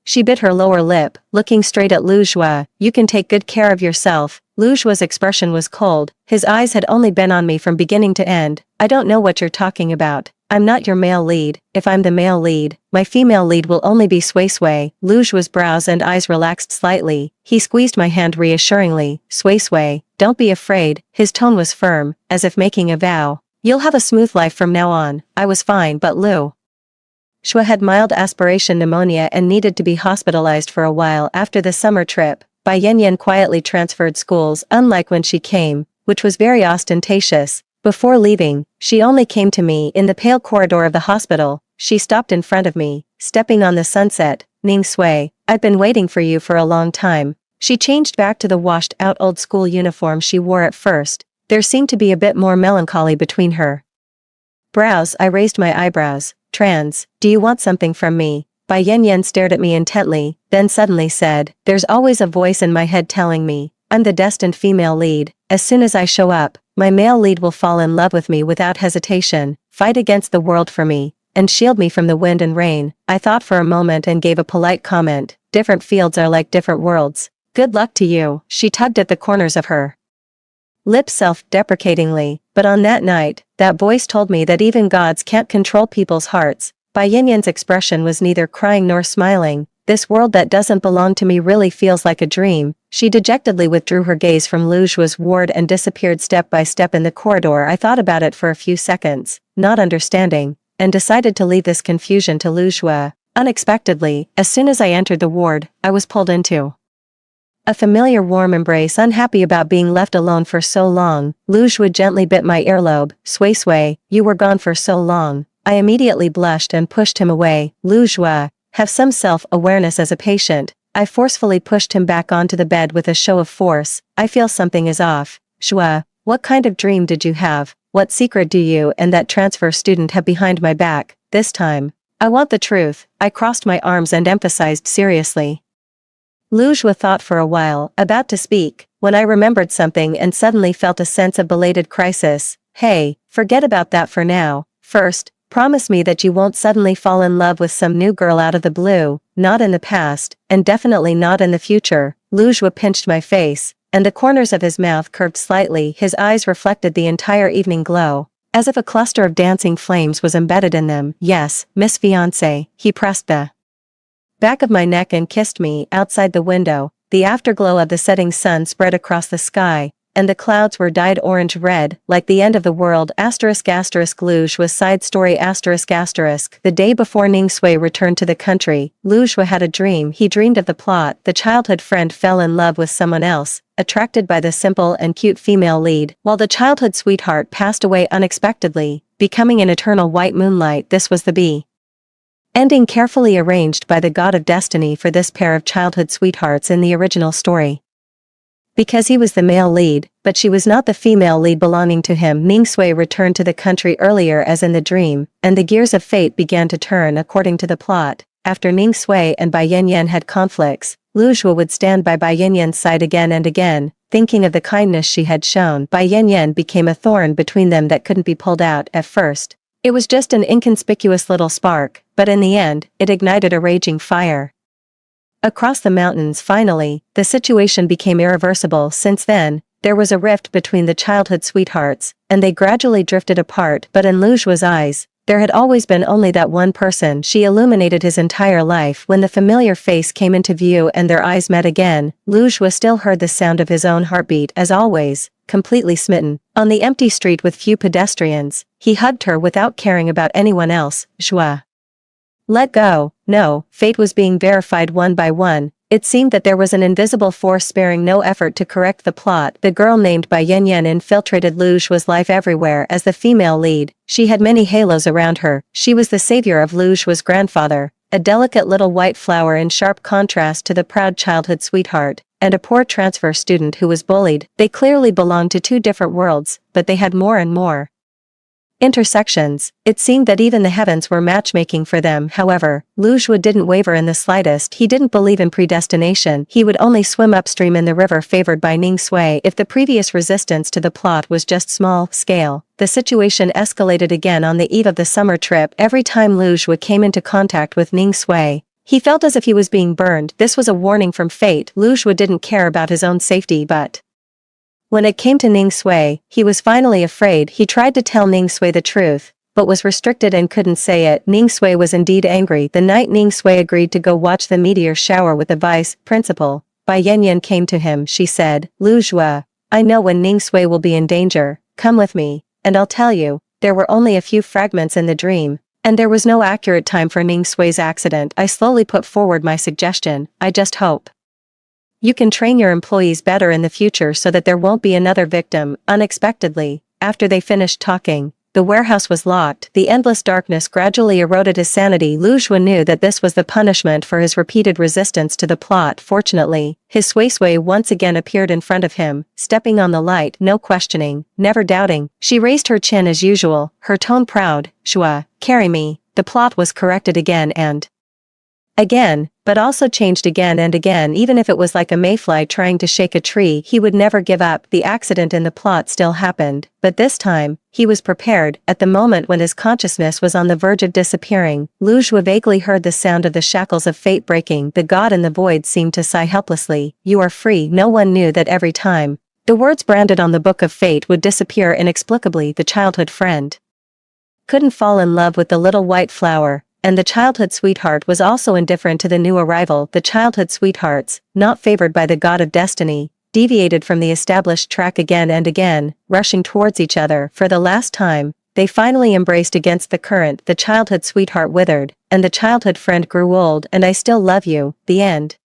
She bit her lower lip, looking straight at Lu Jue. You can take good care of yourself. Lu Jue's expression was cold. His eyes had only been on me from beginning to end. I don't know what you're talking about. I'm not your male lead. If I'm the male lead, my female lead will only be Sui Sui. Lu Jue's brows and eyes relaxed slightly. He squeezed my hand reassuringly. Sui Sui, don't be afraid. His tone was firm, as if making a vow. You'll have a smooth life from now on. I was fine, but Lu Jue had mild aspiration pneumonia and needed to be hospitalized for a while. After the summer trip, Bai Yanyan quietly transferred schools. Unlike when she came, which was very ostentatious. Before leaving, she only came to me in the pale corridor of the hospital. She stopped in front of me, stepping on the sunset. Ning Sui, I've been waiting for you for a long time. She changed back to the washed-out old-school uniform she wore at first. There seemed to be a bit more melancholy between her brows. I raised my eyebrows. Trans, do you want something from me? Bai Yanyan stared at me intently, then suddenly said, there's always a voice in my head telling me, I'm the destined female lead. As soon as I show up, my male lead will fall in love with me without hesitation, fight against the world for me, and shield me from the wind and rain. I thought for a moment and gave a polite comment. Different fields are like different worlds. Good luck to you. She tugged at the corners of her lips self-deprecatingly, but on that night, that voice told me that even gods can't control people's hearts. Bai Yanyan's expression was neither crying nor smiling. This world that doesn't belong to me really feels like a dream. She dejectedly withdrew her gaze from Lu Zhua's ward and disappeared step by step in the corridor. I thought about it for a few seconds, not understanding, and decided to leave this confusion to Lu Zhua. Unexpectedly, as soon as I entered the ward, I was pulled into a familiar warm embrace. Unhappy about being left alone for so long, Lu Zhua gently bit my earlobe. Sui Sui, you were gone for so long. I immediately blushed and pushed him away. Lu Zhua, have some self-awareness as a patient. I forcefully pushed him back onto the bed with a show of force. I feel something is off. Zhua, what kind of dream did you have? What secret do you and that transfer student have behind my back? This time, I want the truth. I crossed my arms and emphasized seriously. Lu Zhua thought for a while, about to speak, when I remembered something and suddenly felt a sense of belated crisis. Hey, forget about that for now. First, promise me that you won't suddenly fall in love with some new girl out of the blue, not in the past, and definitely not in the future. Lu Zhua pinched my face, and the corners of his mouth curved slightly. His eyes reflected the entire evening glow, as if a cluster of dancing flames was embedded in them. Yes, Miss Fiancé. He pressed the back of my neck and kissed me. Outside the window, the afterglow of the setting sun spread across the sky, and the clouds were dyed orange-red, like the end of the world. Lu Zhua's side story. The day before Ning Sui returned to the country, Lu Zhua had a dream. He dreamed of the plot. The childhood friend fell in love with someone else, attracted by the simple and cute female lead, while the childhood sweetheart passed away unexpectedly, becoming an eternal white moonlight. This was the ending carefully arranged by the god of destiny for this pair of childhood sweethearts in the original story. Because he was the male lead, but she was not the female lead belonging to him. Ning Sui returned to the country earlier as in the dream, and the gears of fate began to turn according to the plot. After Ning Sui and Bai Yanyan had conflicts, Lu Zhua would stand by Bai Yanyan's side again and again, thinking of the kindness she had shown. Bai Yanyan became a thorn between them that couldn't be pulled out. At first, it was just an inconspicuous little spark, but in the end, it ignited a raging fire. Across the mountains. Finally, the situation became irreversible. Since then, there was a rift between the childhood sweethearts, and they gradually drifted apart. But in Lu Zhua's eyes, there had always been only that one person. She illuminated his entire life. When the familiar face came into view and their eyes met again, Lu Zhua still heard the sound of his own heartbeat. As always, completely smitten. On the empty street with few pedestrians, he hugged her without caring about anyone else. Zhua, let go. No, fate was being verified one by one. It seemed that there was an invisible force sparing no effort to correct the plot. The girl named Bai Yanyan infiltrated Lu Zhua's life everywhere as the female lead. She had many halos around her. She was the savior of Lu Zhua's grandfather, a delicate little white flower in sharp contrast to the proud childhood sweetheart, and a poor transfer student who was bullied. They clearly belonged to two different worlds, but they had more and more intersections. It seemed that even the heavens were matchmaking for them. However, Lu Zhua didn't waver in the slightest. He didn't believe in predestination. He would only swim upstream in the river favored by Ning Sui. If the previous resistance to the plot was just small scale, the situation escalated again on the eve of the summer trip. Every time Lu Zhua came into contact with Ning Sui, he felt as if he was being burned. This was a warning from fate. Lu Zhua didn't care about his own safety, but when it came to Ning Sui, he was finally afraid. He tried to tell Ning Sui the truth, but was restricted and couldn't say it. Ning Sui was indeed angry. The night Ning Sui agreed to go watch the meteor shower with the vice principal, Bai Yanyan came to him. She said, Lu Zhua, I know when Ning Sui will be in danger. Come with me, and I'll tell you. There were only a few fragments in the dream, and there was no accurate time for Ning Sui's accident. I slowly put forward my suggestion. I just hope You can train your employees better in the future so that there won't be another victim. Unexpectedly, after they finished talking, the warehouse was locked. The endless darkness gradually eroded his sanity. Lu Xue knew that this was the punishment for his repeated resistance to the plot. Fortunately, his Sui once again appeared in front of him, stepping on the light, no questioning, never doubting. She raised her chin as usual, her tone proud. Xue, carry me. The plot was corrected again and again, but also changed again and again. Even if it was like a mayfly trying to shake a tree, he would never give up. The accident in the plot still happened, but this time, he was prepared. At the moment when his consciousness was on the verge of disappearing, Lu Xue vaguely heard the sound of the shackles of fate breaking. The god in the void seemed to sigh helplessly. You are free. No one knew that every time the words branded on the book of fate would disappear inexplicably, the childhood friend couldn't fall in love with the little white flower. And the childhood sweetheart was also indifferent to the new arrival. The childhood sweethearts, not favored by the god of destiny, deviated from the established track again and again, rushing towards each other. For the last time, they finally embraced against the current. The childhood sweetheart withered, and the childhood friend grew old. And I still love you. The end.